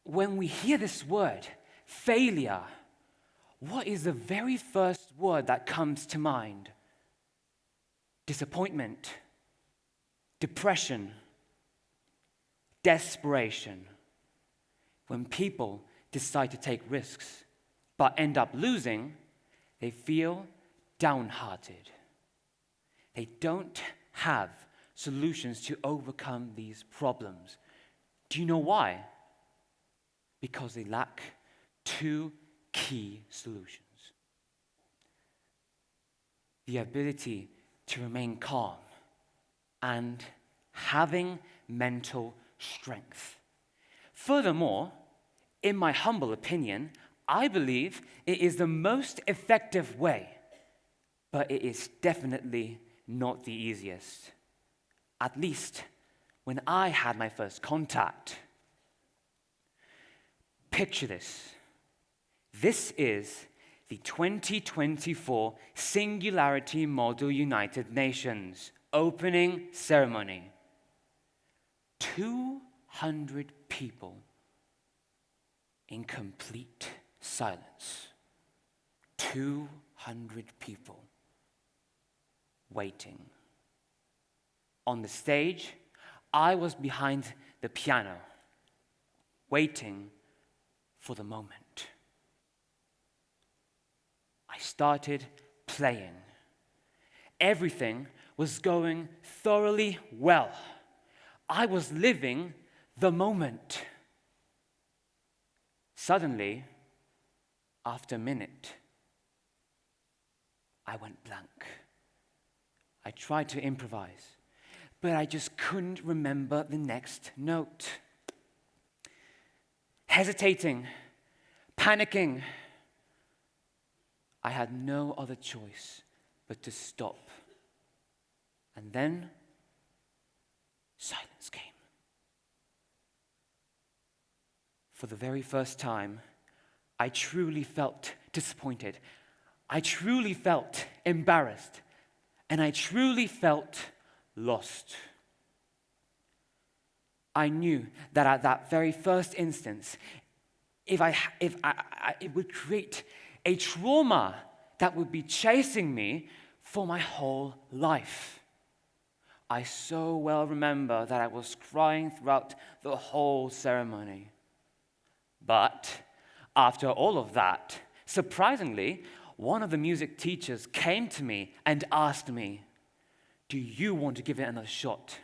when we hear this word, failure, what is the very first word that comes to mind? Disappointment. Depression, desperation. When people decide to take risks but end up losing, they feel downhearted. They don't have solutions to overcome these problems. Do you know why? Because they lack two key solutions. The ability to remain calm and having mental strength. Furthermore, in my humble opinion, I believe it is the most effective way, but it is definitely not the easiest. At least when I had my first contact. Picture this. This is the 2024 Singularity Model United Nations opening ceremony. 200 people in complete silence. 200 people waiting. On the stage, I was behind the piano, waiting for the moment. I started playing. Everything was going thoroughly well. I was living the moment. Suddenly, after a minute, I went blank. I tried to improvise, but I just couldn't remember the next note. Hesitating, panicking, I had no other choice but to stop. And then silence came. For the very first time, I truly felt disappointed. I truly felt embarrassed. And I truly felt lost. I knew that at that very first instance, it would create a trauma that would be chasing me for my whole life. I so well remember that I was crying throughout the whole ceremony. But after all of that, surprisingly, one of the music teachers came to me and asked me, "Do you want to give it another shot?"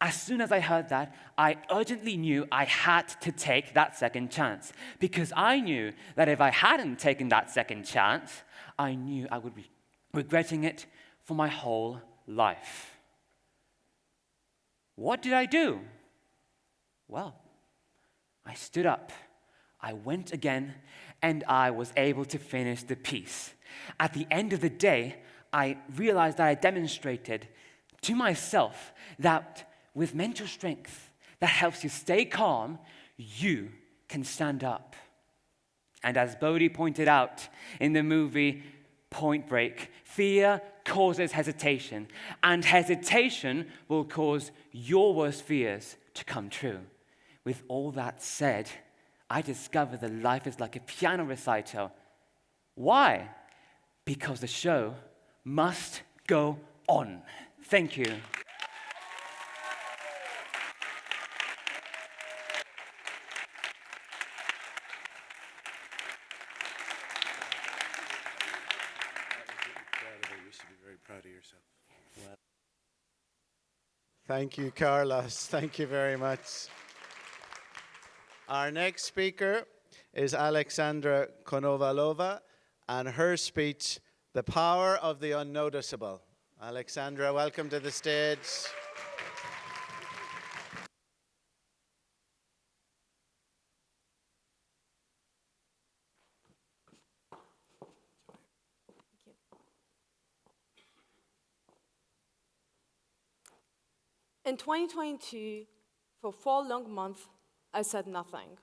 As soon as I heard that, I urgently knew I had to take that second chance, because I knew that if I hadn't taken that second chance, I knew I would be regretting it for my whole life. What did I do? Well, I stood up, I went again, and I was able to finish the piece. At the end of the day, I realized that I demonstrated to myself that with mental strength that helps you stay calm, you can stand up. And as Bodhi pointed out in the movie Point Break, fear causes hesitation, and hesitation will cause your worst fears to come true. With all that said, I discovered that life is like a piano recital. Why? Because the show must go on. Thank you. You should be very proud of yourself. Well, thank you, Carlos. Thank you very much. Our next speaker is Alexandra Konovalova, and her speech, "The Power of the Unnoticeable." Alexandra, welcome to the stage. In 2022, for 4 long months, I said nothing.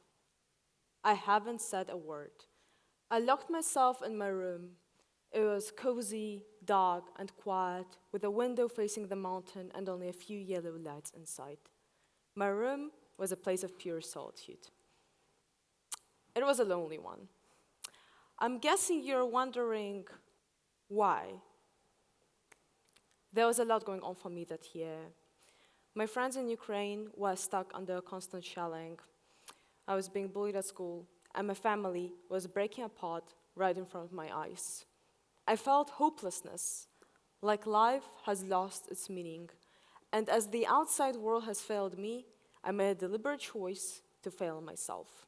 I haven't said a word. I locked myself in my room. It was cozy, dark, and quiet, with a window facing the mountain and only a few yellow lights inside. My room was a place of pure solitude. It was a lonely one. I'm guessing you're wondering why. There was a lot going on for me that year. My friends in Ukraine were stuck under constant shelling. I was being bullied at school, and my family was breaking apart right in front of my eyes. I felt hopelessness, like life has lost its meaning. And as the outside world has failed me, I made a deliberate choice to fail myself.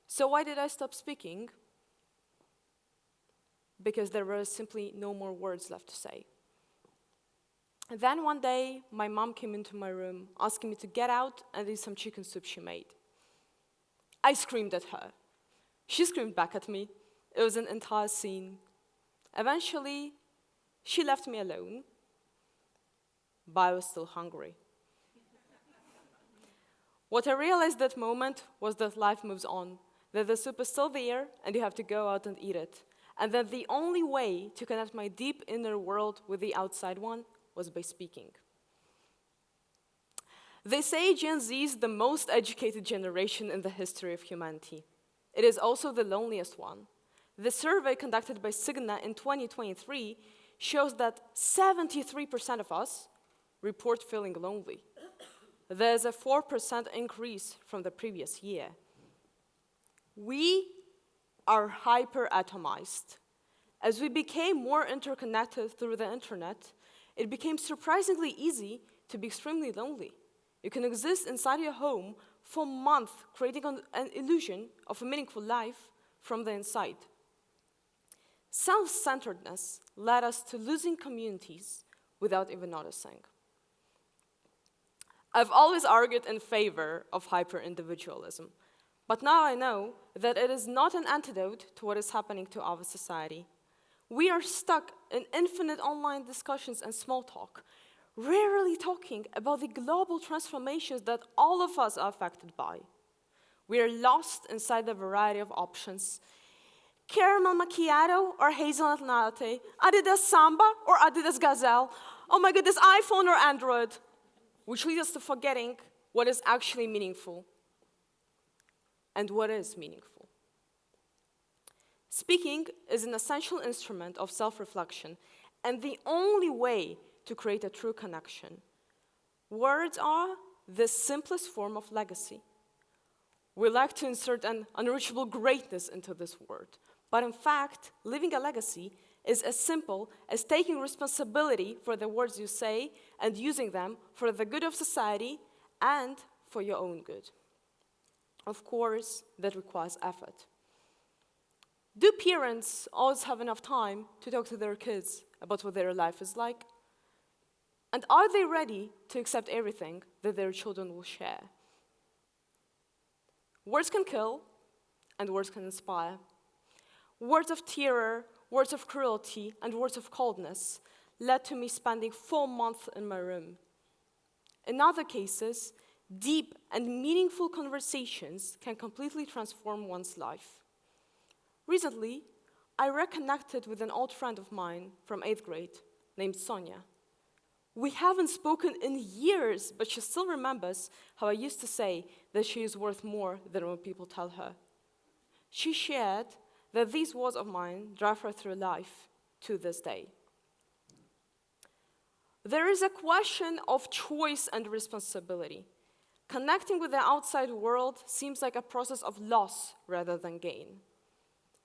So why did I stop speaking? Because there were simply no more words left to say. Then one day, my mom came into my room, asking me to get out and eat some chicken soup she made. I screamed at her. She screamed back at me. It was an entire scene. Eventually, she left me alone, but I was still hungry. What I realized that moment was that life moves on, that the soup is still there, and you have to go out and eat it, and that the only way to connect my deep inner world with the outside one was by speaking. They say Gen Z is the most educated generation in the history of humanity. It is also the loneliest one. The survey conducted by Cigna in 2023 shows that 73% of us report feeling lonely. There's a 4% increase from the previous year. We are hyper-atomized. As we became more interconnected through the internet, it became surprisingly easy to be extremely lonely. You can exist inside your home for months, creating an illusion of a meaningful life from the inside. Self-centeredness led us to losing communities without even noticing. I've always argued in favor of hyper-individualism, but now I know that it is not an antidote to what is happening to our society. We are stuck in infinite online discussions and small talk, rarely talking about the global transformations that all of us are affected by. We are lost inside a variety of options. Caramel macchiato or hazelnut latte, Adidas Samba or Adidas Gazelle, oh my goodness, iPhone or Android, which leads us to forgetting what is actually meaningful and what is meaningful. Speaking is an essential instrument of self-reflection and the only way to create a true connection. Words are the simplest form of legacy. We like to insert an unreachable greatness into this word, but in fact, leaving a legacy is as simple as taking responsibility for the words you say and using them for the good of society and for your own good. Of course, that requires effort. Do parents always have enough time to talk to their kids about what their life is like? And are they ready to accept everything that their children will share? Words can kill, and words can inspire. Words of terror, words of cruelty, and words of coldness led to me spending 4 months in my room. In other cases, deep and meaningful conversations can completely transform one's life. Recently, I reconnected with an old friend of mine from 8th grade named Sonia. We haven't spoken in years, but she still remembers how I used to say that she is worth more than what people tell her. She shared that these words of mine drive her through life to this day. There is a question of choice and responsibility. Connecting with the outside world seems like a process of loss rather than gain.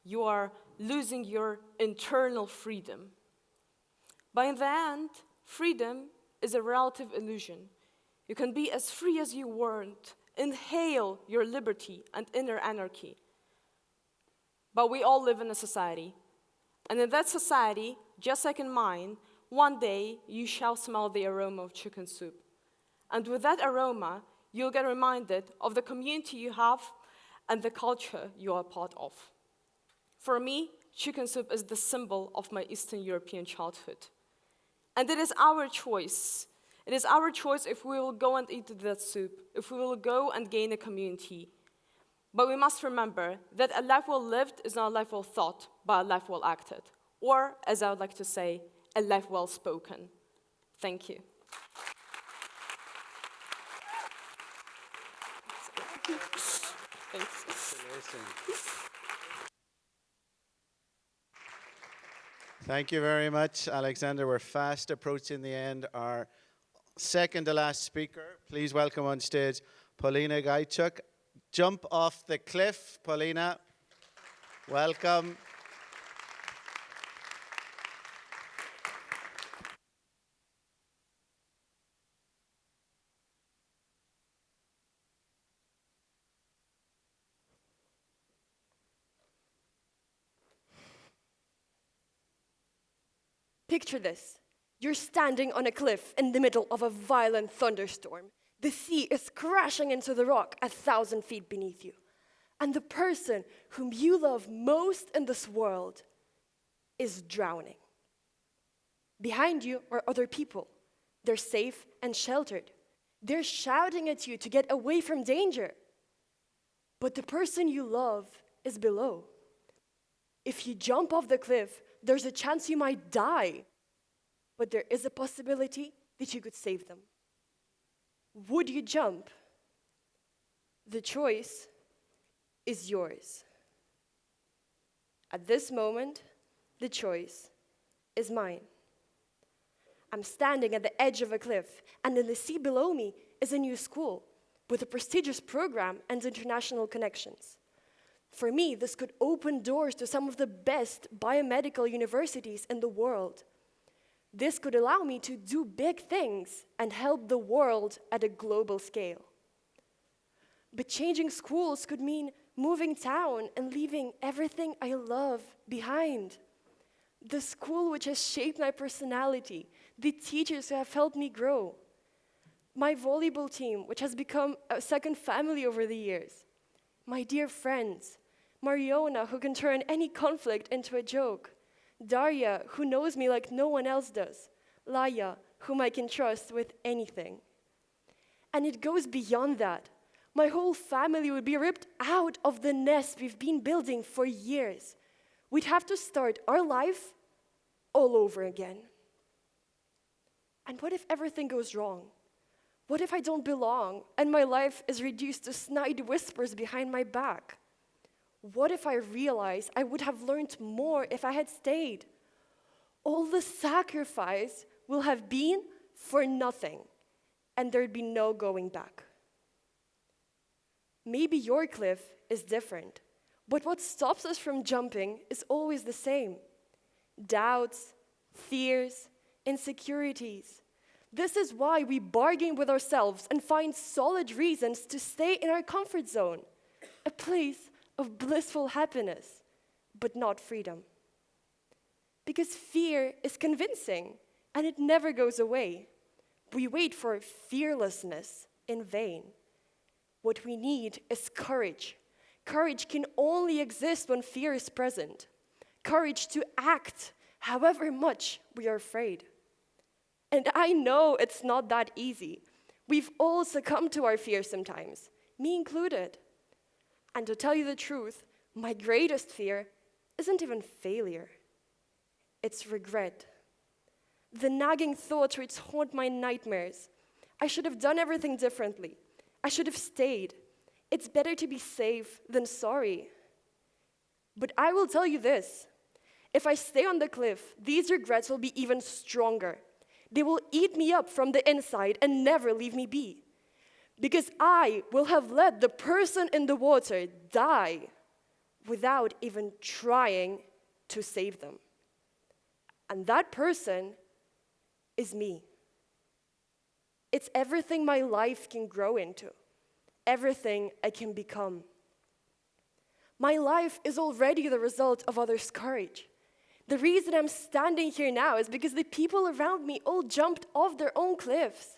You are losing your internal freedom. But in the end, freedom is a relative illusion. You can be as free as you want, inhale your liberty and inner anarchy. But we all live in a society. And in that society, just like in mine, one day you shall smell the aroma of chicken soup. And with that aroma, you'll get reminded of the community you have and the culture you are part of. For me, chicken soup is the symbol of my Eastern European childhood. And it is our choice. It is our choice if we will go and eat that soup, if we will go and gain a community. But we must remember that a life well lived is not a life well thought, but a life well acted. Or, as I would like to say, a life well spoken. Thank you. Thanks. Thank you very much, Alexander. We're fast approaching the end. Our second to last speaker, please welcome on stage Paulina Gajchuk. Jump off the cliff, Paulina. Welcome. Picture this. You're standing on a cliff in the middle of a violent thunderstorm. The sea is crashing into the rock 1,000 feet beneath you. And the person whom you love most in this world is drowning. Behind you are other people. They're safe and sheltered. They're shouting at you to get away from danger. But the person you love is below. If you jump off the cliff, there's a chance you might die. But there is a possibility that you could save them. Would you jump? The choice is yours. At this moment, the choice is mine. I'm standing at the edge of a cliff, and in the sea below me is a new school with a prestigious program and international connections. For me, this could open doors to some of the best biomedical universities in the world. This could allow me to do big things and help the world at a global scale. But changing schools could mean moving town and leaving everything I love behind. The school which has shaped my personality, the teachers who have helped me grow, my volleyball team, which has become a second family over the years, my dear friends, Mariona, who can turn any conflict into a joke, Daria, who knows me like no one else does. Laya, whom I can trust with anything. And it goes beyond that. My whole family would be ripped out of the nest we've been building for years. We'd have to start our life all over again. And what if everything goes wrong? What if I don't belong and my life is reduced to snide whispers behind my back? What if I realize I would have learned more if I had stayed? All the sacrifice will have been for nothing, and there'd be no going back. Maybe your cliff is different, but what stops us from jumping is always the same. Doubts, fears, insecurities. This is why we bargain with ourselves and find solid reasons to stay in our comfort zone, a place of blissful happiness, but not freedom. Because fear is convincing, and it never goes away. We wait for fearlessness in vain. What we need is courage. Courage can only exist when fear is present. Courage to act, however much we are afraid. And I know it's not that easy. We've all succumbed to our fears sometimes, me included. And to tell you the truth, my greatest fear isn't even failure. It's regret. The nagging thoughts which haunt my nightmares. I should have done everything differently. I should have stayed. It's better to be safe than sorry. But I will tell you this. If I stay on the cliff, these regrets will be even stronger. They will eat me up from the inside and never leave me be. Because I will have let the person in the water die without even trying to save them. And that person is me. It's everything my life can grow into, everything I can become. My life is already the result of others' courage. The reason I'm standing here now is because the people around me all jumped off their own cliffs.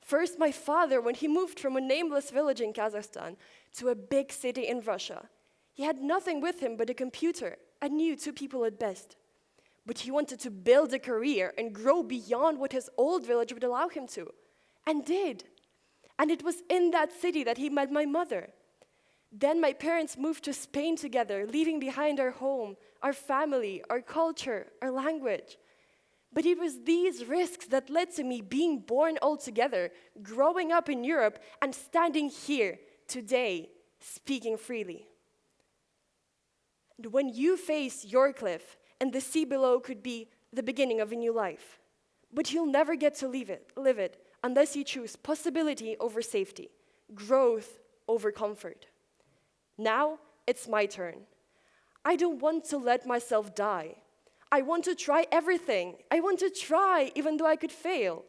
First, my father, when he moved from a nameless village in Kazakhstan to a big city in Russia. He had nothing with him but a computer and knew 2 people at best. But he wanted to build a career and grow beyond what his old village would allow him to, and did. And it was in that city that he met my mother. Then my parents moved to Spain together, leaving behind our home, our family, our culture, our language. But it was these risks that led to me being born all together, growing up in Europe, and standing here today, speaking freely. And when you face your cliff, and the sea below could be the beginning of a new life, but you'll never get to live it unless you choose possibility over safety, growth over comfort. Now it's my turn. I don't want to let myself die. I want to try everything. I want to try even though I could fail.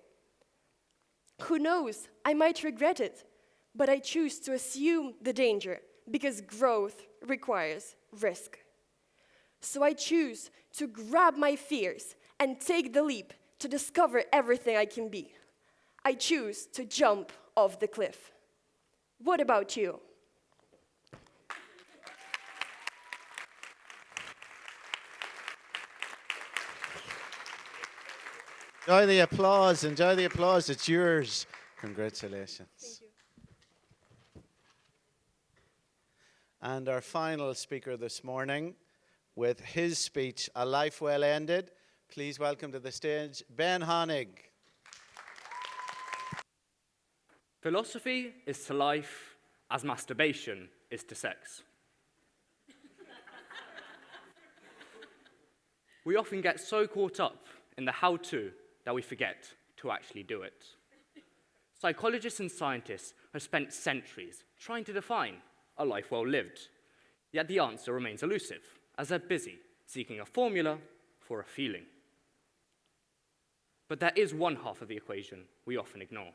Who knows, I might regret it, but I choose to assume the danger because growth requires risk. So I choose to grab my fears and take the leap to discover everything I can be. I choose to jump off the cliff. What about you? Enjoy the applause. Enjoy the applause. It's yours. Congratulations. Thank you. And our final speaker this morning, with his speech, A Life Well Ended, please welcome to the stage Ben Honig. Philosophy is to life as masturbation is to sex. We often get so caught up in the how-to that we forget to actually do it. Psychologists and scientists have spent centuries trying to define a life well lived, yet the answer remains elusive, as they're busy seeking a formula for a feeling. But there is one half of the equation we often ignore.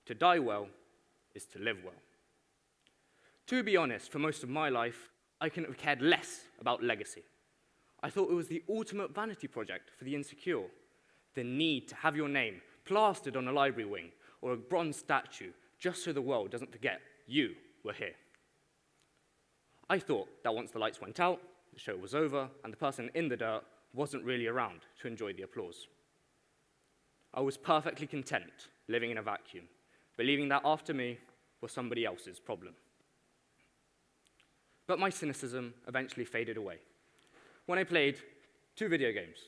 To die well is to live well. To be honest, for most of my life, I couldn't have cared less about legacy. I thought it was the ultimate vanity project for the insecure, the need to have your name plastered on a library wing or a bronze statue just so the world doesn't forget you were here. I thought that once the lights went out, the show was over, and the person in the dirt wasn't really around to enjoy the applause. I was perfectly content living in a vacuum, believing that after me was somebody else's problem. But my cynicism eventually faded away when I played 2 video games.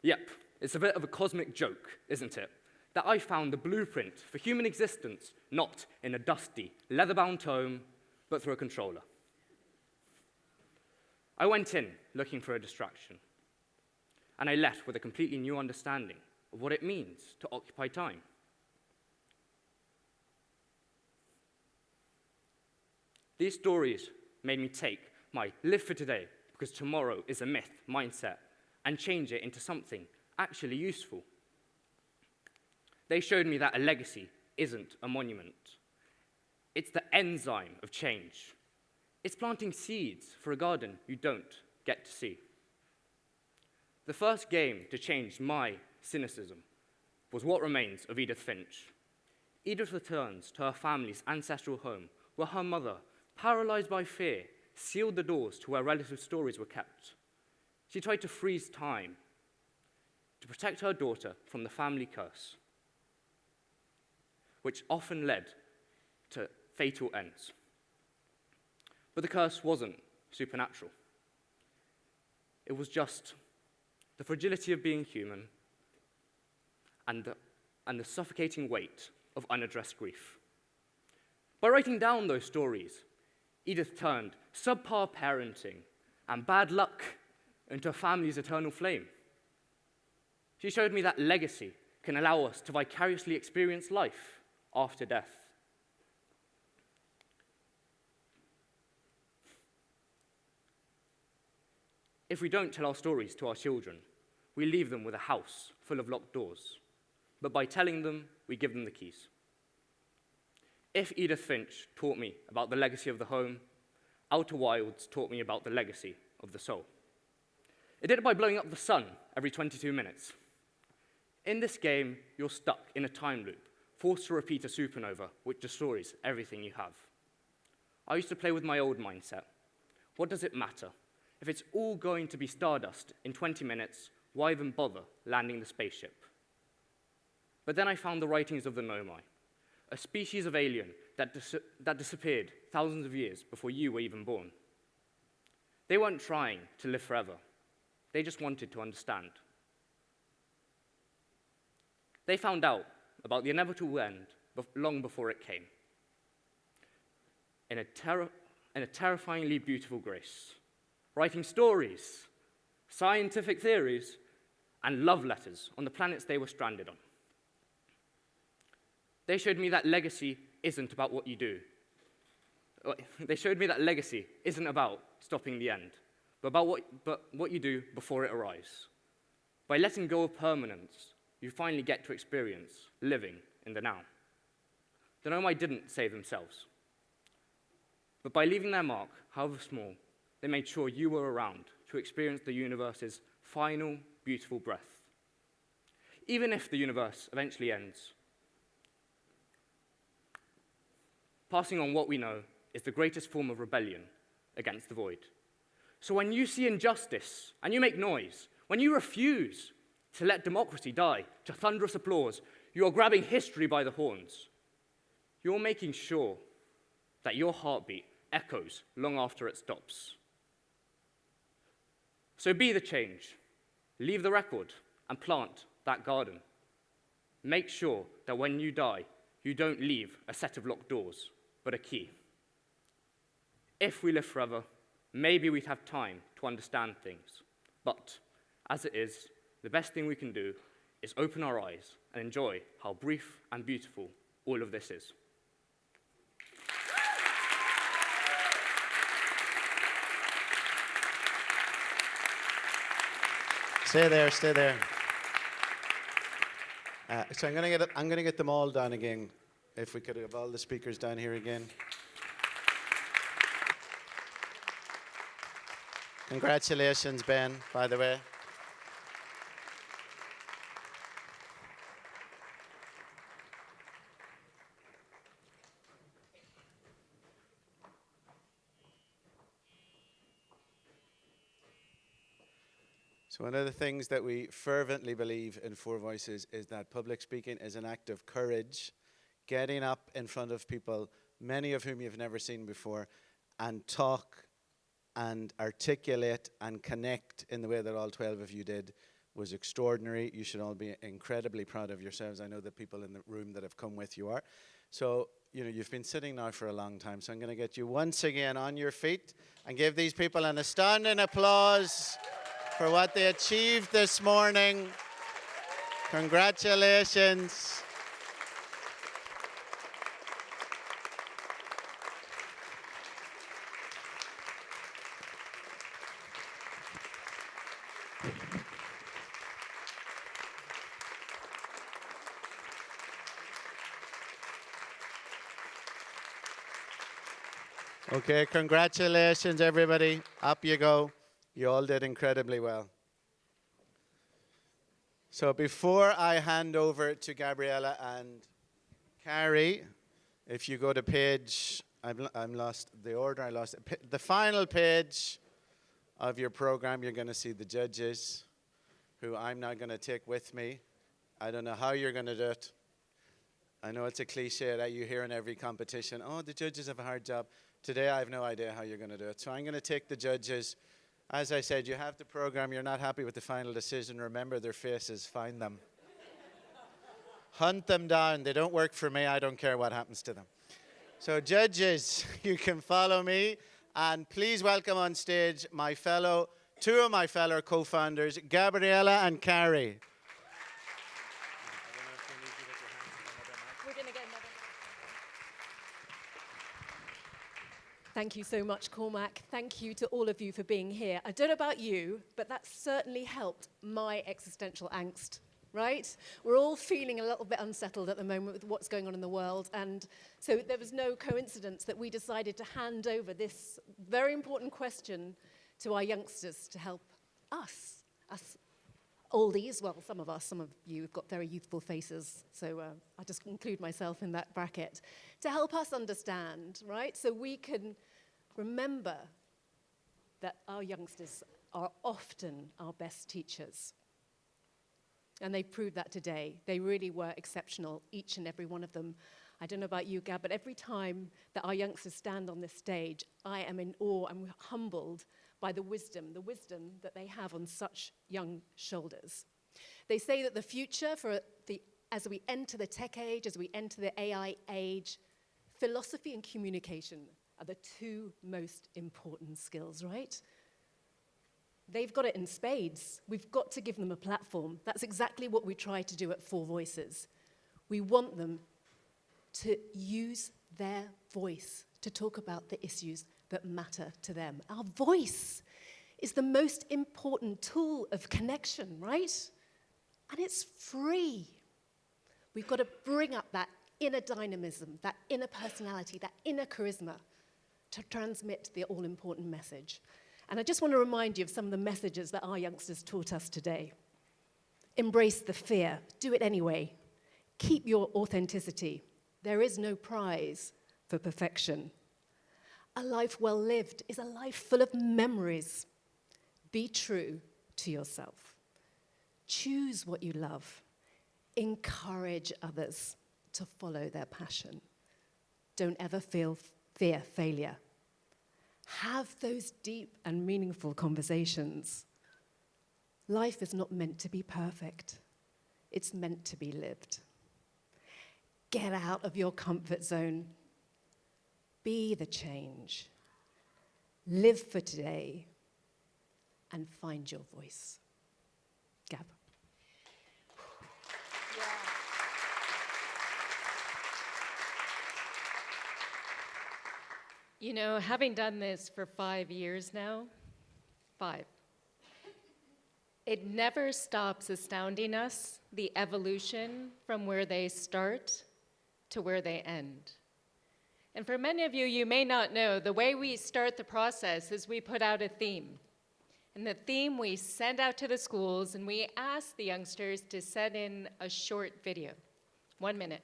Yep, it's a bit of a cosmic joke, isn't it? That I found the blueprint for human existence not in a dusty, leather-bound tome, but through a controller. I went in looking for a distraction, and I left with a completely new understanding of what it means to occupy time. These stories made me take my live for today, because tomorrow is a myth mindset, and change it into something actually useful. They showed me that a legacy isn't a monument. It's the enzyme of change. It's planting seeds for a garden you don't get to see. The first game to change my cynicism was What Remains of Edith Finch. Edith returns to her family's ancestral home, where her mother, paralyzed by fear, sealed the doors to where relative stories were kept. She tried to freeze time to protect her daughter from the family curse, which often led to fatal ends. But the curse wasn't supernatural. It was just the fragility of being human and the suffocating weight of unaddressed grief. By writing down those stories, Edith turned subpar parenting and bad luck into a family's eternal flame. She showed me that legacy can allow us to vicariously experience life after death. If we don't tell our stories to our children, we leave them with a house full of locked doors. But by telling them, we give them the keys. If Edith Finch taught me about the legacy of the home, Outer Wilds taught me about the legacy of the soul. It did it by blowing up the sun every 22 minutes. In this game, you're stuck in a time loop, forced to repeat a supernova, which destroys everything you have. I used to play with my old mindset. What does it matter? If it's all going to be stardust in 20 minutes, why even bother landing the spaceship? But then I found the writings of the Nomai, a species of alien that disappeared thousands of years before you were even born. They weren't trying to live forever. They just wanted to understand. They found out about the inevitable end long before it came. In a terrifyingly beautiful grace, writing stories, scientific theories, and love letters on the planets they were stranded on. They showed me that legacy isn't about what you do. They showed me that legacy isn't about stopping the end, but what you do before it arrives. By letting go of permanence, you finally get to experience living in the now. The Nomai didn't save themselves, but by leaving their mark, however small, they made sure you were around to experience the universe's final, beautiful breath. Even if the universe eventually ends, passing on what we know is the greatest form of rebellion against the void. So when you see injustice and you make noise, when you refuse to let democracy die to thunderous applause, you are grabbing history by the horns. You're making sure that your heartbeat echoes long after it stops. So be the change, leave the record, and plant that garden. Make sure that when you die, you don't leave a set of locked doors, but a key. If we live forever, maybe we'd have time to understand things. But as it is, the best thing we can do is open our eyes and enjoy how brief and beautiful all of this is. Stay there, stay there. So I'm going to get them all down again. If we could have all the speakers down here again. Congratulations, Ben, by the way. So one of the things that we fervently believe in 4VOICES is that public speaking is an act of courage, getting up in front of people, many of whom you've never seen before, and talk and articulate and connect in the way that all 12 of you did was extraordinary. You should all be incredibly proud of yourselves. I know the people in the room that have come with you are. So, you know, you've been sitting now for a long time, so I'm going to get you once again on your feet and give these people an astounding applause for what they achieved this morning. Congratulations. Okay, congratulations, everybody. Up you go. You all did incredibly well. So before I hand over to Gabriella and Carrie, if you go to page, I'm lost the order, I lost it. The final page of your program, you're going to see the judges, who I'm now going to take with me. I don't know how you're going to do it. I know it's a cliche that you hear in every competition. Oh, the judges have a hard job. Today, I have no idea how you're going to do it. So I'm going to take the judges. As I said, you have the program. You're not happy with the final decision. Remember their faces. Find them. Hunt them down. They don't work for me. I don't care what happens to them. So judges, you can follow me. And please welcome on stage two of my fellow co-founders, Gabriella and Carrie. Thank you so much, Cormac. Thank you to all of you for being here. I don't know about you, but that certainly helped my existential angst, right? We're all feeling a little bit unsettled at the moment with what's going on in the world. And so there was no coincidence that we decided to hand over this very important question to our youngsters to help us oldies, well, some of you have got very youthful faces, so I just include myself in that bracket, to help us understand, right? So we can remember that our youngsters are often our best teachers. And they proved that today. They really were exceptional, each and every one of them. I don't know about you, Gab, but every time that our youngsters stand on this stage, I am in awe and humbled by the wisdom that they have on such young shoulders. They say that the future as we enter the tech age, as we enter the AI age, philosophy and communication are the two most important skills, right? They've got it in spades. We've got to give them a platform. That's exactly what we try to do at 4VOICES. We want them to use their voice to talk about the issues that matter to them. Our voice is the most important tool of connection, right? And it's free. We've got to bring up that inner dynamism, that inner personality, that inner charisma to transmit the all-important message. And I just want to remind you of some of the messages that our youngsters taught us today. Embrace the fear. Do it anyway. Keep your authenticity. There is no prize for perfection. A life well lived is a life full of memories. Be true to yourself. Choose what you love. Encourage others to follow their passion. Don't ever fear failure. Have those deep and meaningful conversations. Life is not meant to be perfect. It's meant to be lived. Get out of your comfort zone. Be the change. Live for today and find your voice. Gab. You know, having done this for 5 years now, it never stops astounding us, the evolution from where they start to where they end. And for many of you, you may not know, the way we start the process is we put out a theme. And the theme we send out to the schools, and we ask the youngsters to send in a short video, 1 minute,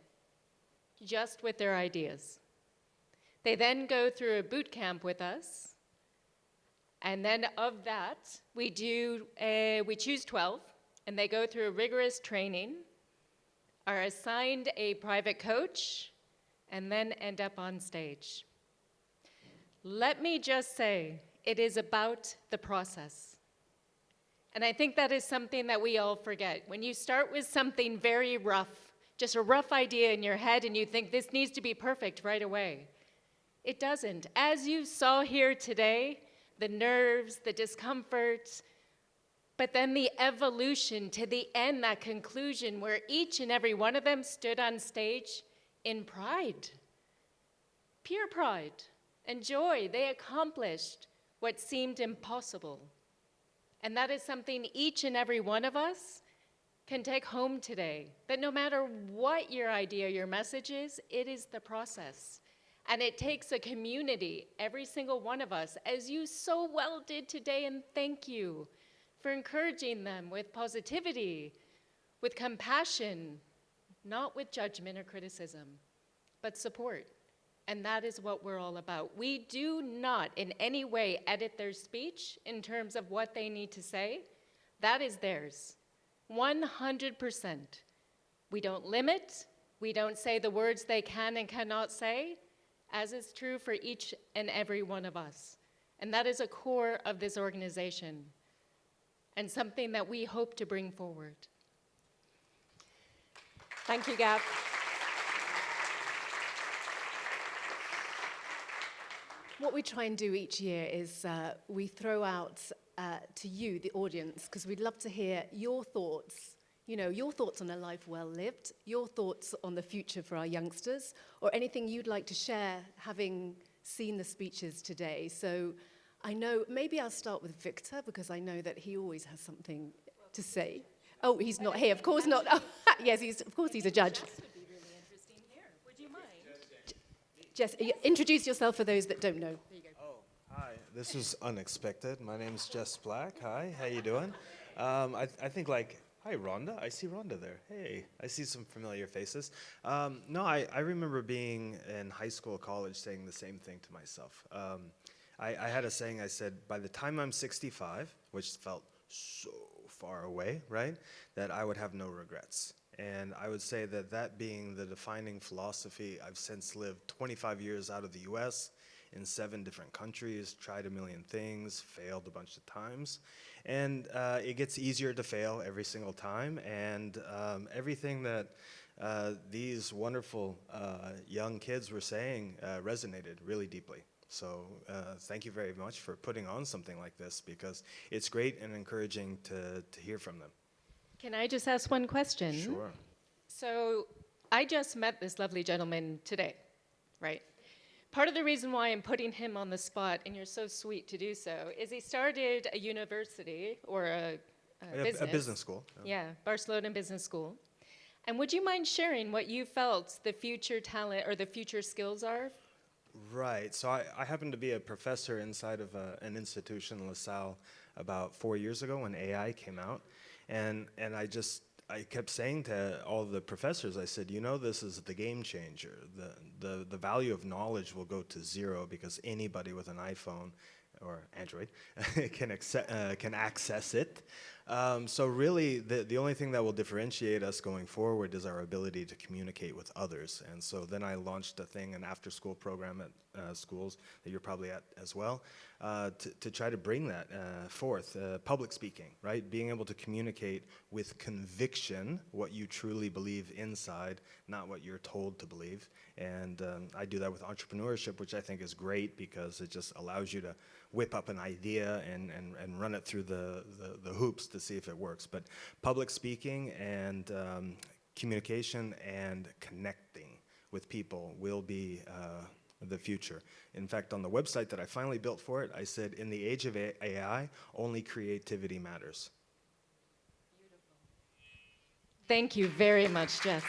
just with their ideas. They then go through a boot camp with us, And then of that, we choose 12, and they go through a rigorous training, are assigned a private coach, and then end up on stage. Let me just say, it is about the process. And I think that is something that we all forget. When you start with something very rough, just a rough idea in your head, and you think this needs to be perfect right away, it doesn't. As you saw here today, the nerves, the discomfort, but then the evolution to the end, that conclusion where each and every one of them stood on stage in pride, pure pride and joy. They accomplished what seemed impossible. And that is something each and every one of us can take home today, that no matter what your idea, your message is, it is the process. And it takes a community, every single one of us, as you so well did today, and thank you for encouraging them with positivity, with compassion, not with judgment or criticism, but support. And that is what we're all about. We do not in any way edit their speech in terms of what they need to say. That is theirs, 100%. We don't limit. We don't say the words they can and cannot say, as is true for each and every one of us. And that is a core of this organization and something that we hope to bring forward. Thank you, Gab. What we try and do each year is we throw out to you, the audience, because we'd love to hear your thoughts. Your thoughts on a life well lived, your thoughts on the future for our youngsters, or anything you'd like to share having seen the speeches today. So I know, maybe I'll start with Victor, because I know that he always has something to say. Oh, he's not here, of course not. Oh, yes, of course he's a judge. Jess would be really interesting here. Would you mind? Jess, introduce yourself for those that don't know. There you go. Oh, hi. This was unexpected. My name's Jess Black. Hi, how you doing? I think hi, Rhonda. I see Rhonda there. Hey, I see some familiar faces. No, I remember being in high school, college, saying the same thing to myself. I had a saying, I said, by the time I'm 65, which felt so far away, right, that I would have no regrets. And I would say that being the defining philosophy, I've since lived 25 years out of the US, in 7 different countries, tried a million things, failed a bunch of times. And it gets easier to fail every single time. And everything that these wonderful young kids were saying resonated really deeply. So thank you very much for putting on something like this, because it's great and encouraging to hear from them. Can I just ask one question? Sure. So I just met this lovely gentleman today, right? Part of the reason why I'm putting him on the spot, and you're so sweet to do so, is he started a university or a business. A business school. Yeah, Barcelona Business School. And would you mind sharing what you felt the future talent or the future skills are? Right. So I happened to be a professor inside of an institution in LaSalle about 4 years ago when AI came out. And I kept saying to all the professors, I said, this is the game changer. The value of knowledge will go to zero because anybody with an iPhone or Android can access it. So really, the only thing that will differentiate us going forward is our ability to communicate with others. And so then I launched an after-school program at schools that you're probably at as well, to try to bring that forth. Public speaking, right? Being able to communicate with conviction what you truly believe inside, not what you're told to believe. And I do that with entrepreneurship, which I think is great because it just allows you to whip up an idea and run it through the hoops to see if it works. But public speaking and communication and connecting with people will be the future. In fact, on the website that I finally built for it, I said, in the age of AI, only creativity matters. Beautiful. Thank you very much, Jess.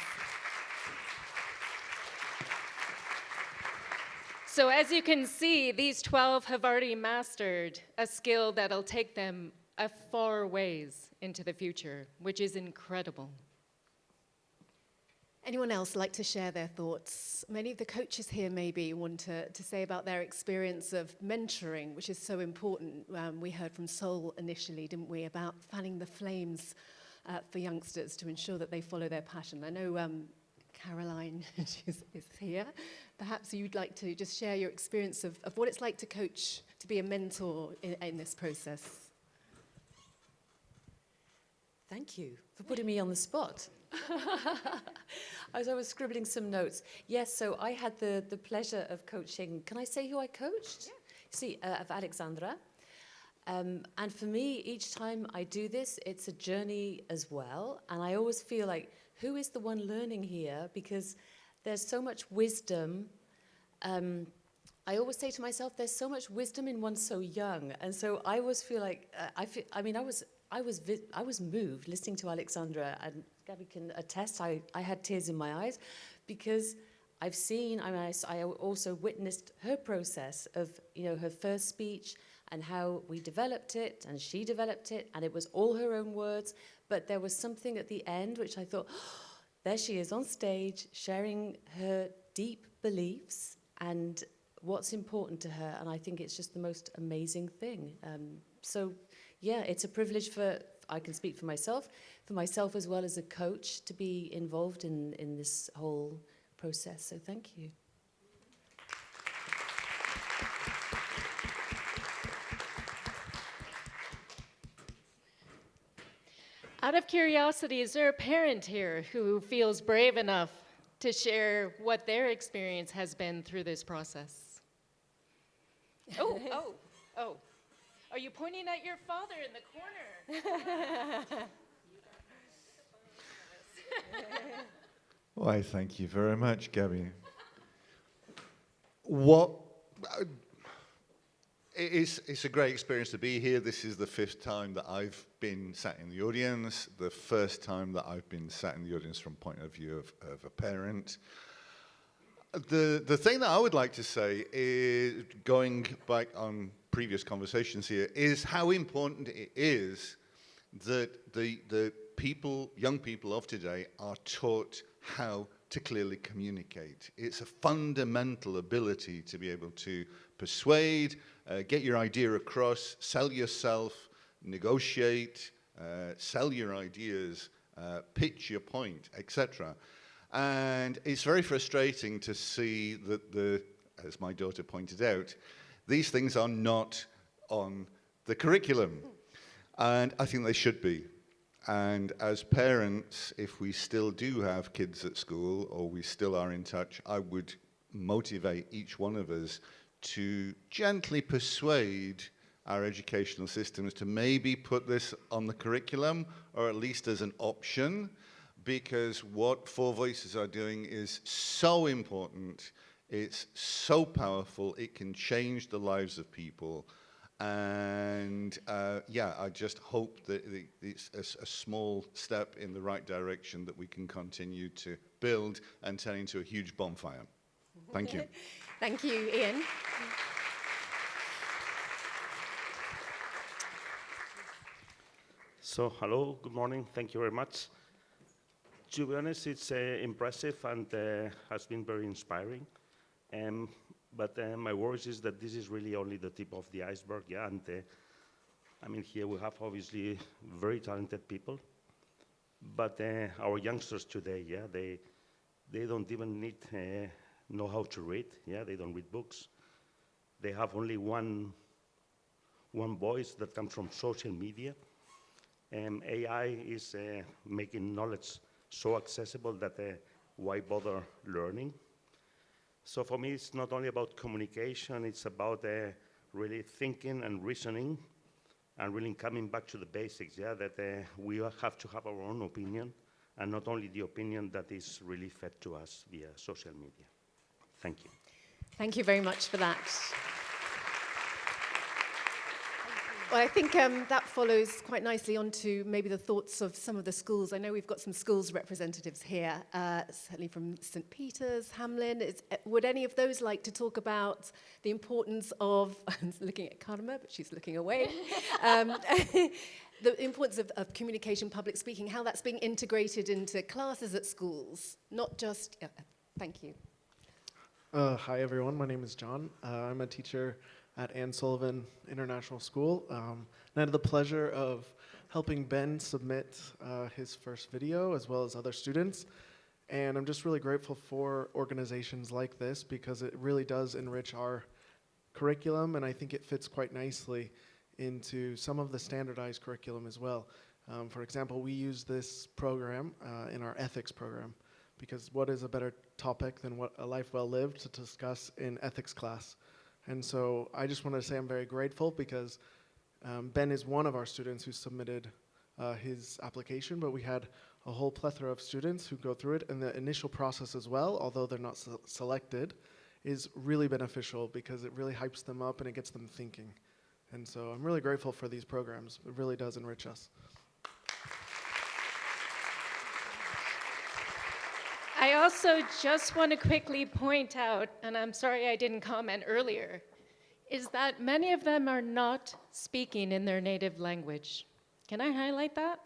So as you can see, these 12 have already mastered a skill that'll take them a far ways into the future, which is incredible. Anyone else like to share their thoughts? Many of the coaches here maybe want to say about their experience of mentoring, which is so important. We heard from Sol initially, didn't we, about fanning the flames for youngsters to ensure that they follow their passion. I know Caroline is here. Perhaps you'd like to just share your experience of what it's like to coach, to be a mentor in this process. Thank you for putting me on the spot. As I was scribbling some notes. Yes, so I had the pleasure of coaching. Can I say who I coached? Yeah. See, of Alexandra. And for me, each time I do this, it's a journey as well. And I always feel like, who is the one learning here? Because there's so much wisdom. I always say to myself, there's so much wisdom in one so young. And so I always feel like, I was moved listening to Alexandra, and Gabby can attest, I had tears in my eyes, because I've seen, I also witnessed her process of, her first speech and how we developed it, and she developed it, and it was all her own words, but there was something at the end which I thought, oh, there she is on stage, sharing her deep beliefs and what's important to her, and I think it's just the most amazing thing. Yeah, it's a privilege I can speak for myself as well as a coach to be involved in this whole process. So thank you. Out of curiosity, is there a parent here who feels brave enough to share what their experience has been through this process? Oh. Are you pointing at your father in the corner? Why, thank you very much, Gabby. It's a great experience to be here. This is the 5th time that I've been sat in the audience, the first time that I've been sat in the audience from point of view of a parent. The thing that I would like to say is, going back on previous conversations here, is how important it is that the young people of today are taught how to clearly communicate. It's a fundamental ability to be able to persuade, get your idea across, sell yourself, negotiate, sell your ideas, pitch your point, etc. And it's very frustrating to see that as my daughter pointed out, these things are not on the curriculum. And I think they should be. And as parents, if we still do have kids at school, or we still are in touch, I would motivate each one of us to gently persuade our educational systems to maybe put this on the curriculum, or at least as an option, because what 4VOICES are doing is so important. It's so powerful. It can change the lives of people. And I just hope that it's a small step in the right direction that we can continue to build and turn into a huge bonfire. Thank you. Thank you, Ian. So, hello, good morning. Thank you very much. To be honest, it's impressive and has been very inspiring. But my worries is that this is really only the tip of the iceberg, yeah. And here we have obviously very talented people, but our youngsters today, yeah, they don't even know how to read, yeah. They don't read books. They have only one voice that comes from social media. AI is making knowledge so accessible that why bother learning? So for me, it's not only about communication, it's about really thinking and reasoning and really coming back to the basics, yeah, that we have to have our own opinion and not only the opinion that is really fed to us via social media. Thank you. Thank you very much for that. Well, I think that follows quite nicely onto maybe the thoughts of some of the schools. I know we've got some schools representatives here, certainly from St. Peter's, Hamlin. Would any of those like to talk about the importance of, I'm looking at Karma, but she's looking away, the importance of communication, public speaking, how that's being integrated into classes at schools, not just, thank you. Hi everyone, my name is John. I'm a teacher at Anne Sullivan International School. And I had the pleasure of helping Ben submit his first video as well as other students. And I'm just really grateful for organizations like this because it really does enrich our curriculum, and I think it fits quite nicely into some of the standardized curriculum as well. For example, we use this program in our ethics program, because what is a better topic than what a life well lived to discuss in ethics class? And so I just wanted to say I'm very grateful because Ben is one of our students who submitted his application, but we had a whole plethora of students who go through it, and the initial process as well, although they're not selected, is really beneficial because it really hypes them up and it gets them thinking. And so I'm really grateful for these programs. It really does enrich us. I also just want to quickly point out, and I'm sorry I didn't comment earlier, is that many of them are not speaking in their native language. Can I highlight that?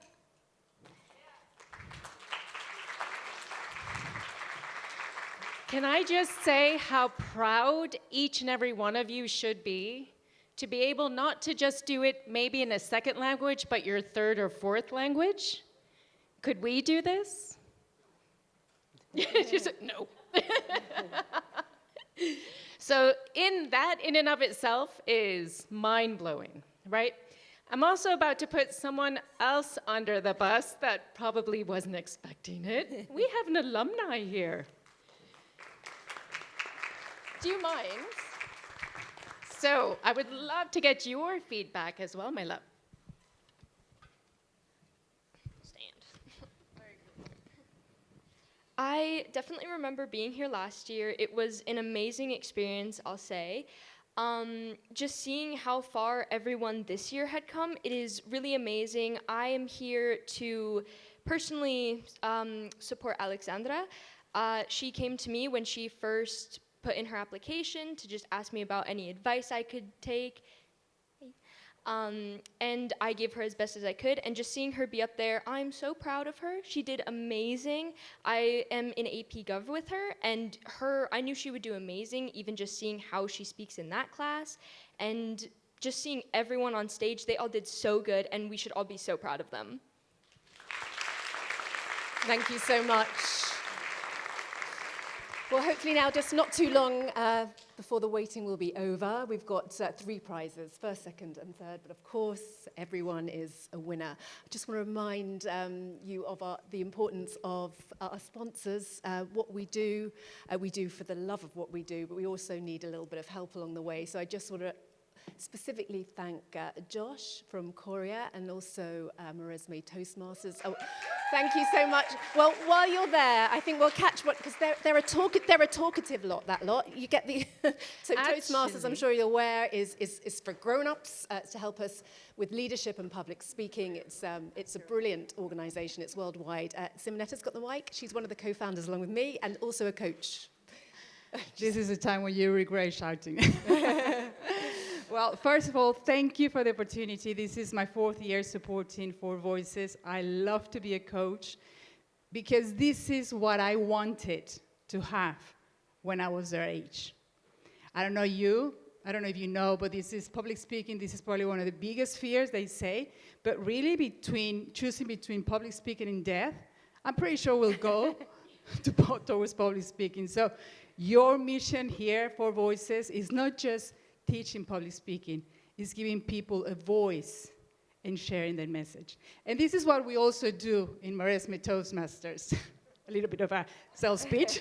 Can I just say how proud each and every one of you should be to be able not to just do it maybe in a second language, but your third or fourth language? Could we do this? Just, no. So in and of itself is mind-blowing, right? I'm also about to put someone else under the bus that probably wasn't expecting it. We have an alumni here. Do you mind? So I would love to get your feedback as well, my love. I definitely remember being here last year. It was an amazing experience, I'll say. Just seeing how far everyone this year had come, it is really amazing. I am here to personally support Alexandra. She came to me when she first put in her application to just ask me about any advice I could take. And I gave her as best as I could, and just seeing her be up there, I'm so proud of her. She did amazing. I am in AP Gov with her, and I knew she would do amazing, even just seeing how she speaks in that class, and just seeing everyone on stage, they all did so good, and we should all be so proud of them. Thank you so much. Well, hopefully now, just not too long before the waiting will be over, we've got 3 prizes, first, second, and third, but of course, everyone is a winner. I just want to remind you of the importance of our sponsors, what we do for the love of what we do, but we also need a little bit of help along the way. So I just want to specifically thank Josh from Korea and also Maresme Toastmasters. Oh, thank you so much. Well, while you're there, I think we'll catch what, because they're a talkative lot, that lot. You get the, so Toastmasters, I'm sure you're aware, is for grown-ups to help us with leadership and public speaking. It's a brilliant organization. It's worldwide. Simonetta's got the mic. She's one of the co-founders along with me and also a coach. This is a time when you regret shouting. Well, first of all, thank you for the opportunity. This is my 4th year supporting 4VOICES. I love to be a coach because this is what I wanted to have when I was their age. I don't know if you know, but this is public speaking. This is probably one of the biggest fears, they say. But really, choosing between public speaking and death, I'm pretty sure we'll go towards public speaking. So your mission here, 4VOICES, is not just teaching public speaking, is giving people a voice and sharing their message. And this is what we also do in Maresme Toastmasters. A little bit of a self-speech.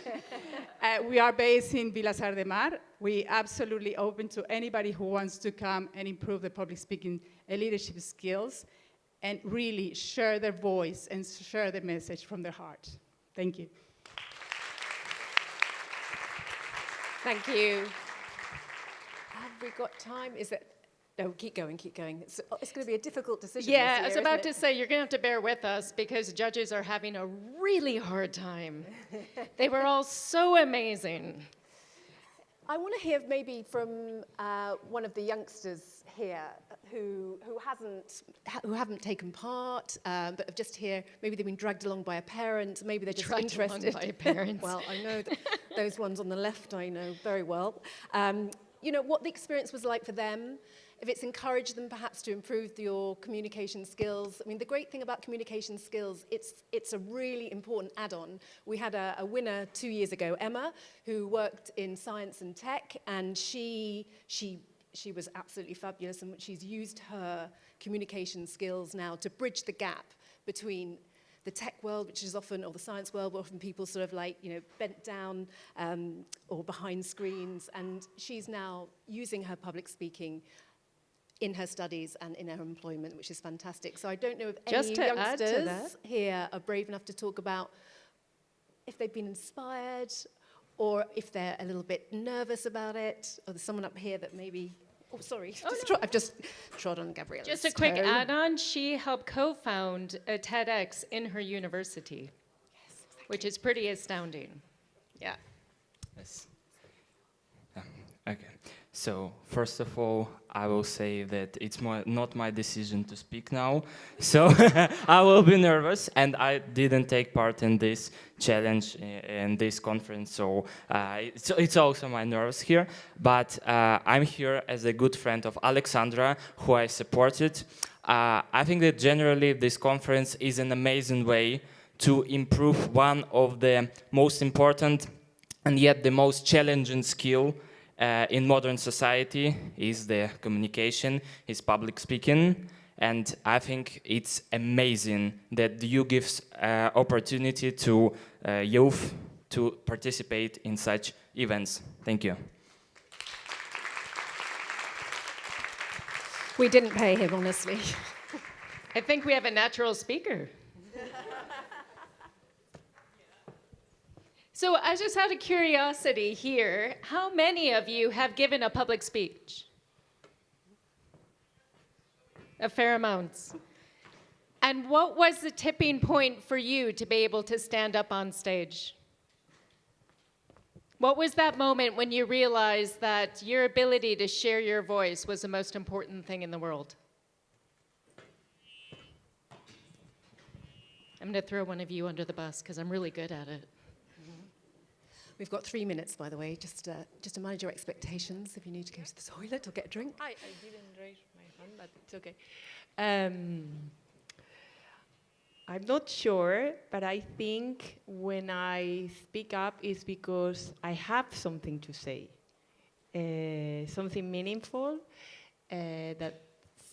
We are based in Vilasar de Mar. We absolutely open to anybody who wants to come and improve their public speaking and leadership skills and really share their voice and share their message from their heart. Thank you. Thank you. Have we got time? No, keep going. It's going to be a difficult decision. Yeah, this year, I was about to say, you're going to have to bear with us because judges are having a really hard time. They were all so amazing. I want to hear maybe from one of the youngsters here who haven't taken part, but have just here. Maybe they've been dragged along by a parent. Maybe they're just Dragged along interested. by parents. Well, I know those ones on the left. I know very well. You know what the experience was like for them. If it's encouraged them perhaps to improve your communication skills. I mean, the great thing about communication skills, it's a really important add-on. We had a winner 2 years ago, Emma, who worked in science and tech, and she was absolutely fabulous, and she's used her communication skills now to bridge the gap between the tech world, which is often, or the science world, where often people sort of like, you know, bent down or behind screens, and she's now using her public speaking in her studies and in her employment, which is fantastic. So I don't know if Just any to add to youngsters that. here are brave enough to talk about if they've been inspired or if they're a little bit nervous about it, or there's someone up here that maybe, oh, sorry, I've just trod on Gabriella's Just a quick toe. add-on, she helped co-found a TEDx in her university, which is pretty astounding. Yeah. Yes. Okay. So first of all, I will say that it's not my decision to speak now. So I will be nervous, and I didn't take part in this challenge in this conference. So it's also my nerves here. But I'm here as a good friend of Alexandra, who I supported. I think that generally this conference is an amazing way to improve one of the most important and yet the most challenging skill in modern society is the communication, is public speaking, and I think it's amazing that you give opportunity to youth to participate in such events. Thank you. We didn't pay him, honestly. I think we have a natural speaker. So, just out of curiosity here, how many of you have given a public speech? A fair amount. And what was the tipping point for you to be able to stand up on stage? What was that moment when you realized that your ability to share your voice was the most important thing in the world? I'm going to throw one of you under the bus because I'm really good at it. We've got 3 minutes, by the way, just to manage your expectations if you need to go to the toilet or get a drink. I didn't raise my hand, but it's okay. I'm not sure, but I think when I speak up is because I have something to say, something meaningful,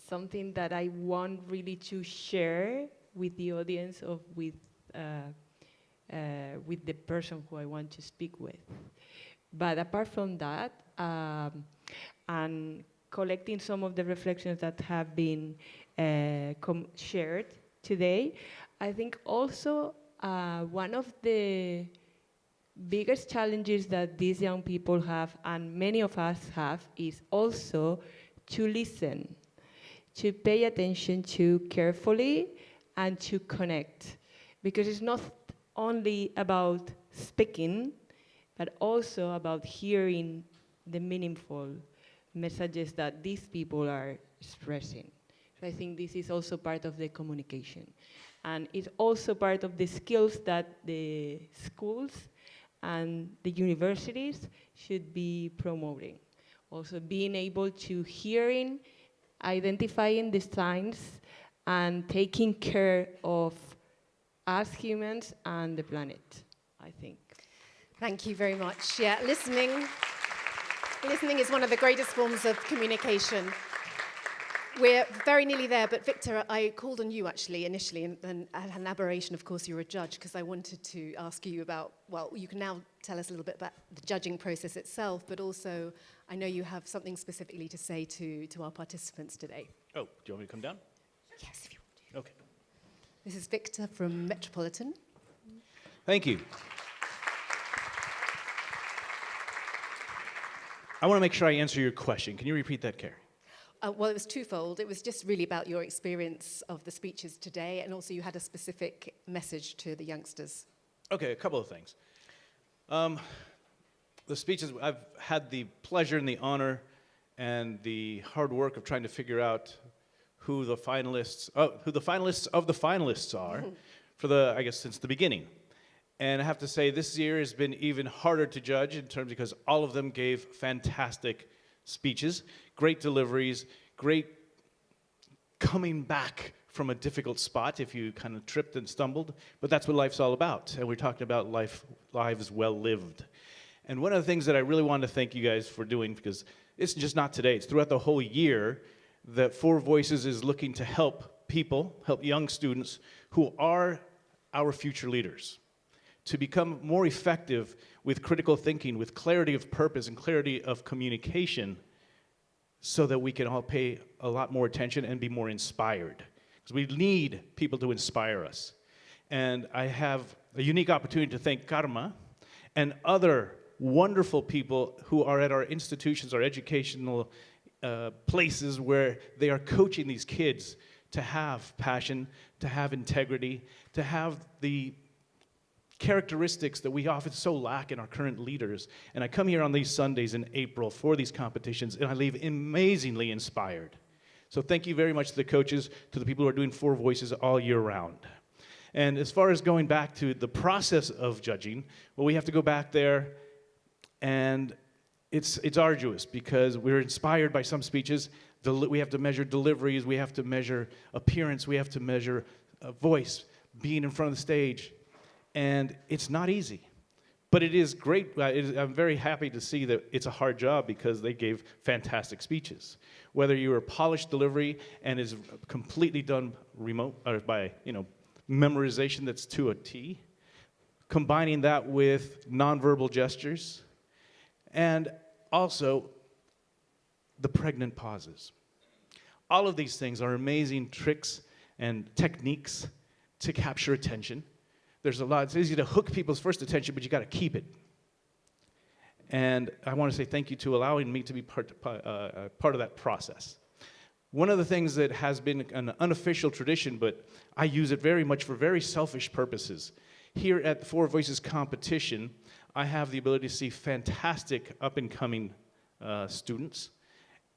something that I want really to share with the audience or with the person who I want to speak with. But apart from that, and collecting some of the reflections that have been shared today, I think also one of the biggest challenges that these young people have, and many of us have, is also to listen, to pay attention to carefully, and to connect. Because it's not only about speaking, but also about hearing the meaningful messages that these people are expressing. So I think this is also part of the communication. And it's also part of the skills that the schools and the universities should be promoting. Also being able to hearing, identifying the signs, and taking care of us humans and the planet, I think. Thank you very much. Yeah, listening is one of the greatest forms of communication. We're very nearly there, but Victor, I called on you actually initially, and an aberration, of course, you're a judge, because I wanted to ask you about, well, you can now tell us a little bit about the judging process itself, but also I know you have something specifically to say to our participants today. Oh, do you want me to come down? Yes, if you want to. Okay. This is Victor from Metropolitan. Thank you. I want to make sure I answer your question. Can you repeat that, Carrie? Well, it was twofold. It was just really about your experience of the speeches today, and also you had a specific message to the youngsters. Okay, a couple of things. the speeches, I've had the pleasure and the honor and the hard work of trying to figure out who the finalists of the finalists are for the, I guess, since the beginning. And I have to say, this year has been even harder to judge in terms because all of them gave fantastic speeches, great deliveries, great coming back from a difficult spot if you kind of tripped and stumbled. But that's what life's all about. And we're talking about lives well lived. And one of the things that I really wanted to thank you guys for doing, because it's just not today, it's throughout the whole year, that 4VOICES is looking to help people, help young students who are our future leaders, to become more effective with critical thinking, with clarity of purpose and clarity of communication, so that we can all pay a lot more attention and be more inspired. Because we need people to inspire us. And I have a unique opportunity to thank Karma and other wonderful people who are at our institutions, our educational places where they are coaching these kids to have passion, to have integrity, to have the characteristics that we often so lack in our current leaders. And I come here on these Sundays in April for these competitions, and I leave amazingly inspired. So thank you very much to the coaches, to the people who are doing 4VOICES all year round. And as far as going back to the process of judging, well, we have to go back there, and it's arduous because we're inspired by some speeches. We have to measure deliveries, we have to measure appearance, we have to measure voice, being in front of the stage. And it's not easy, but it is great. I'm very happy to see that it's a hard job because they gave fantastic speeches. Whether you're a polished delivery and is completely done remote or by memorization that's to a T, combining that with nonverbal gestures, and also the pregnant pauses. All of these things are amazing tricks and techniques to capture attention. There's a lot. It's easy to hook people's first attention, but you got to keep it. And I want to say thank you to allowing me to be part of that process. One of the things that has been an unofficial tradition, but I use it very much for very selfish purposes. Here at the 4VOICES competition, I have the ability to see fantastic up-and-coming students.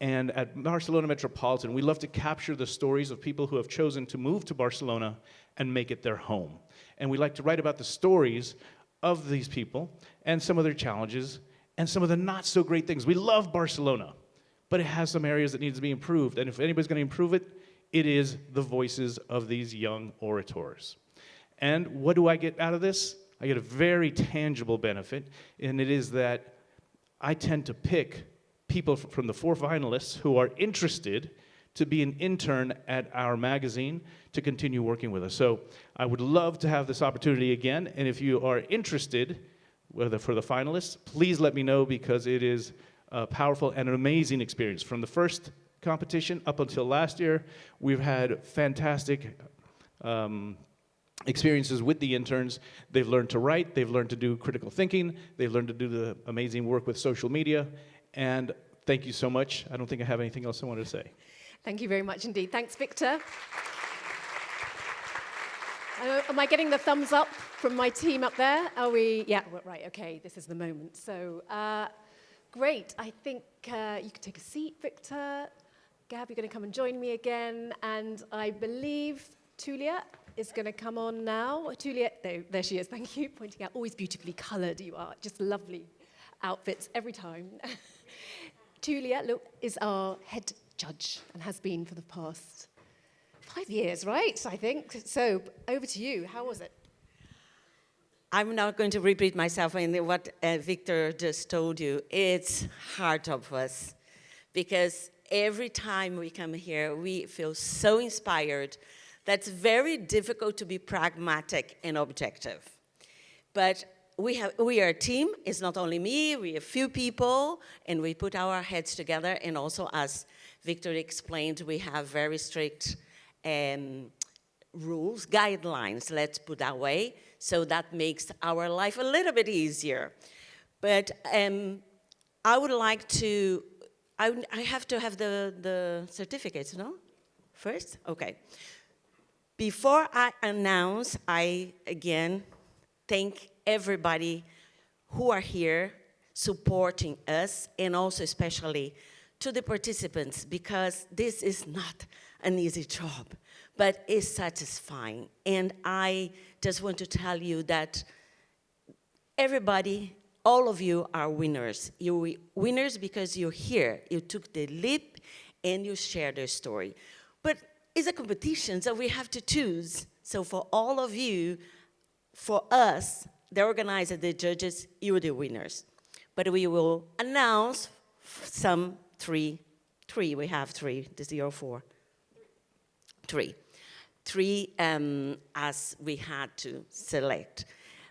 And at Barcelona Metropolitan, we love to capture the stories of people who have chosen to move to Barcelona and make it their home. And we like to write about the stories of these people and some of their challenges and some of the not so great things. We love Barcelona, but it has some areas that need to be improved. And if anybody's going to improve it, it is the voices of these young orators. And what do I get out of this? I get a very tangible benefit, and it is that I tend to pick people from the 4 finalists who are interested to be an intern at our magazine to continue working with us. So I would love to have this opportunity again, and if you are interested for the finalists, please let me know because it is a powerful and an amazing experience. From the first competition up until last year, we've had fantastic experiences with the interns. They've learned to write, they've learned to do critical thinking, they've learned to do the amazing work with social media, and thank you so much. I don't think I have anything else I wanted to say. Thank you very much indeed. Thanks, Victor. Am I getting the thumbs up from my team up there? Are we? Yeah, right, okay, this is the moment. So, great. I think you can take a seat, Victor. Gab, you're going to come and join me again. And I believe Tulia is going to come on now. Tulia, there she is, thank you. Pointing out, always beautifully colored you are. Just lovely outfits every time. Tulia, look, is our head judge and has been for the past 5 years, right? I think. So over to you. How was it? I'm not going to repeat myself in what Victor just told you. It's hard of us because every time we come here, we feel so inspired. That's very difficult to be pragmatic and objective. But we are a team. It's not only me. We are a few people, and we put our heads together. And also, as Victor explained, we have very strict rules, guidelines, let's put that way, so that makes our life a little bit easier. But I would like to, I have to have the certificates, no? First? Okay. Before I announce, I again thank everybody who are here supporting us, and also especially to the participants, because this is not an easy job, but it's satisfying. And I just want to tell you that everybody, all of you are winners. You're winners because you're here. You took the leap and you shared your story. But it's a competition, so we have to choose. So for all of you, for us, the organizer, the judges, you are the winners. But we will announce some three, we have three, this is your four. Three as we had to select.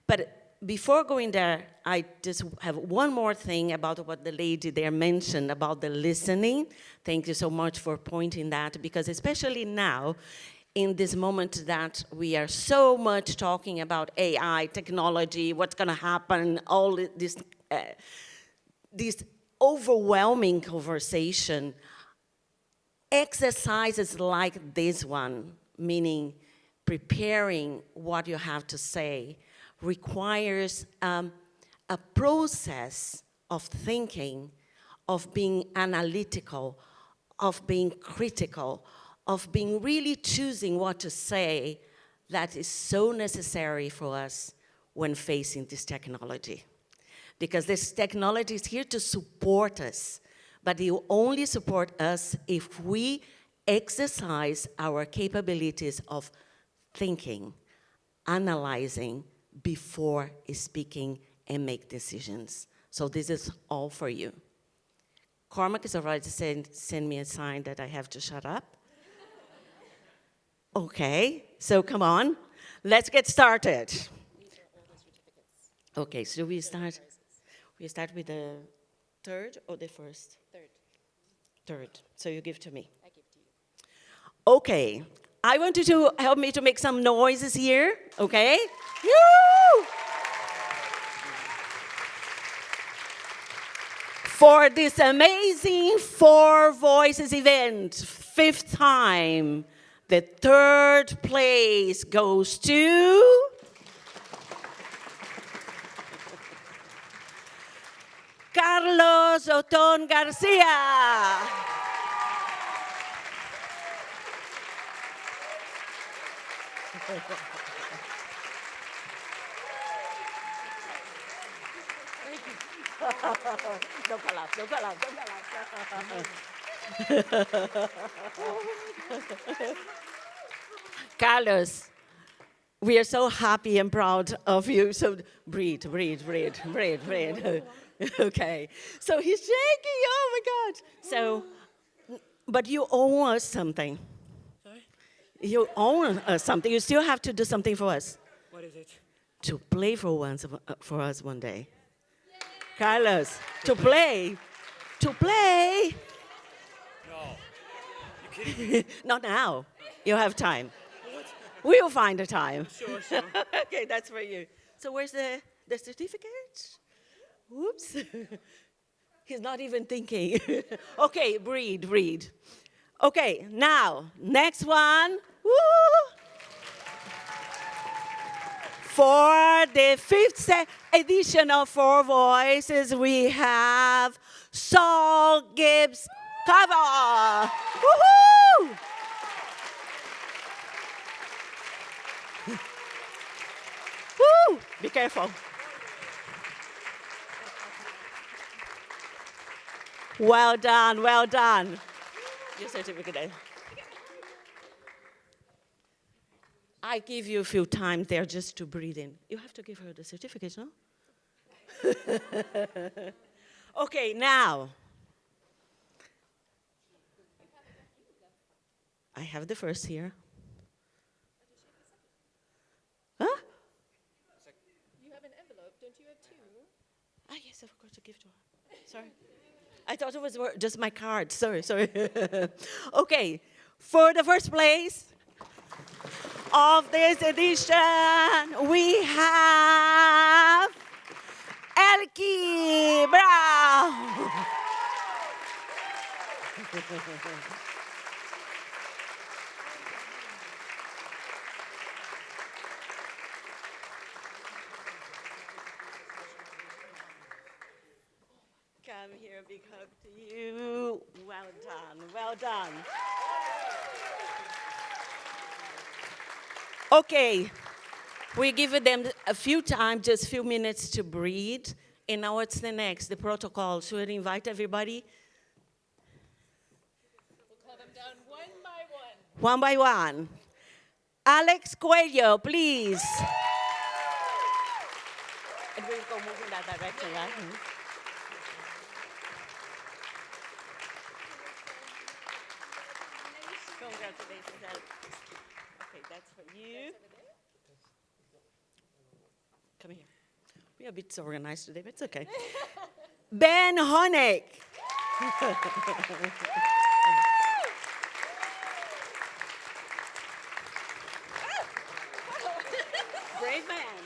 But before going there, I just have one more thing about what the lady there mentioned about the listening. Thank you so much for pointing that, because especially now, in this moment that we are so much talking about AI, technology, what's gonna happen, all this overwhelming conversation, exercises like this one, meaning preparing what you have to say, requires a process of thinking, of being analytical, of being critical, of being really choosing what to say, that is so necessary for us when facing this technology. Because this technology is here to support us, but it will only support us if we exercise our capabilities of thinking, analyzing, before speaking and make decisions. So this is all for you. Cormac is already send me a sign that I have to shut up. Okay, so come on, let's get started. Okay, so we start with the third or the first? Third, so you give to me. I give to you. Okay, I want you to help me to make some noises here, okay? Woo! For this amazing 4VOICES event, 5th time, the 3rd place goes to Carlos Oton Garcia. Don't call out, don't call out, don't call out. Carlos, we are so happy and proud of you. So breathe. Okay. So he's shaking, oh my God. So, but you owe us something. Sorry? You owe us something. You still have to do something for us. What is it? To play for us one day. Carlos, to play. No. You kidding me? Not now. You have time. What? We'll find a time. Sure. Okay, that's for you. So where's the certificate? Whoops. He's not even thinking. Okay, breathe. Okay, now, next one. Woo! For the 5th edition of 4VOICES, we have Saul Gibbs Cover. Woohoo! Woo! Be careful. Well done. Your certificate. I give you a few times there just to breathe in. You have to give her the certificate, no? Okay, now. I have the first here. Huh? You have an envelope, don't you have two? Ah, yes, of course, to give to her. Sorry. I thought it was just my card. Sorry. Okay, for the first place of this edition, we have Elkie Brown. them here. A big hug to you. Well done, well done. Okay, we give them a few time, just a few minutes to breathe. And now what's the next? The protocol. Should we invite everybody? We'll call them down one by one. One by one. Alex Cuello, please. And we'll go move in that direction, right? Congratulations, Alex. Okay, that's for you. Come here. We're a bit disorganized today, but it's okay. Ben Honeck. Brave man.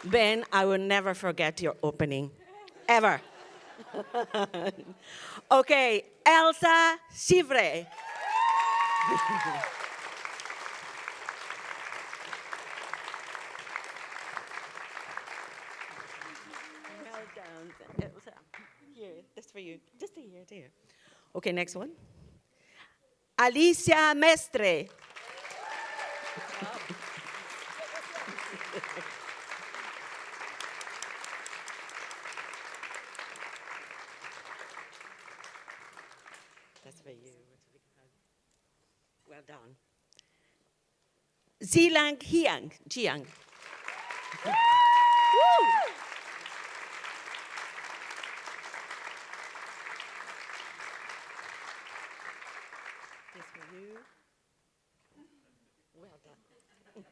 Ben, I will never forget your opening. Ever. Okay, Elsa Chivre. Well done, Elsa. Here, that's for you. Just here, there. Okay, next one. Alicia Mestre. That's for you. Well done. Zilang Jiang. This for you. Well done.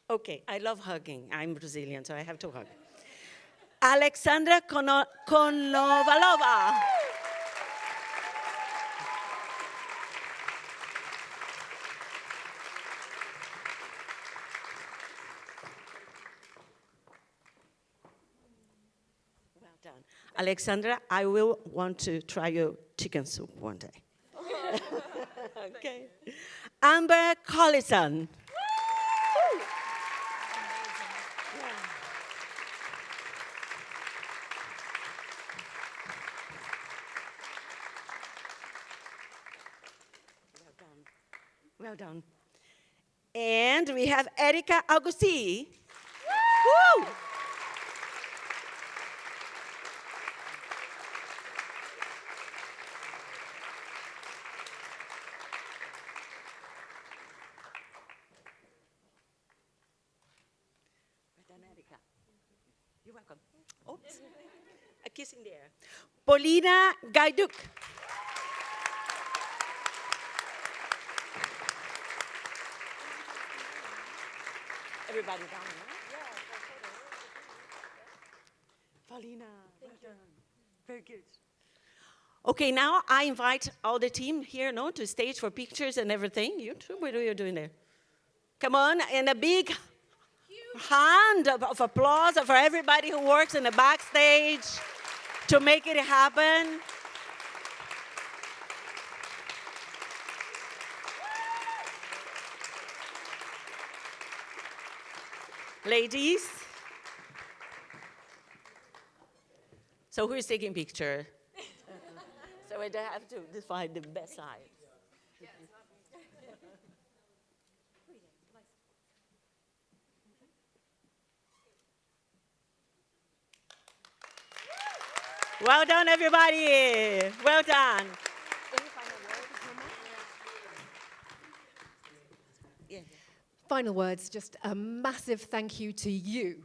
Okay, I love hugging. I'm Brazilian, so I have to hug. Alexandra Konovalova. Well done. Alexandra, I will want to try your chicken soup one day. Okay. Amber Collison. Well done. And we have Erika Augusti. Woo! Well done, Erika. You're welcome. Oops. A kiss in the air. Paulina Gaiduk. Everybody down, right? Paulina, well done. Very good. Okay, now I invite all the team here, to stage for pictures and everything. You too, what are you doing there? Come on, and a big hand of applause for everybody who works in the backstage to make it happen. Ladies. So who is taking picture? So I have to define the best side. Well done, everybody. Well done. Final words, just a massive thank you to you.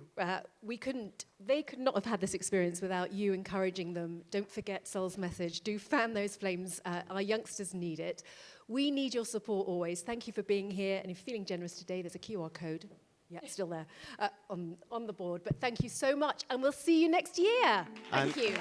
They could not have had this experience without you encouraging them. Don't forget Sol's message. Do fan those flames. Our youngsters need it. We need your support always. Thank you for being here. And if you're feeling generous today, there's a QR code. Yeah, it's still there on the board. But thank you so much. And we'll see you next year. Thank you.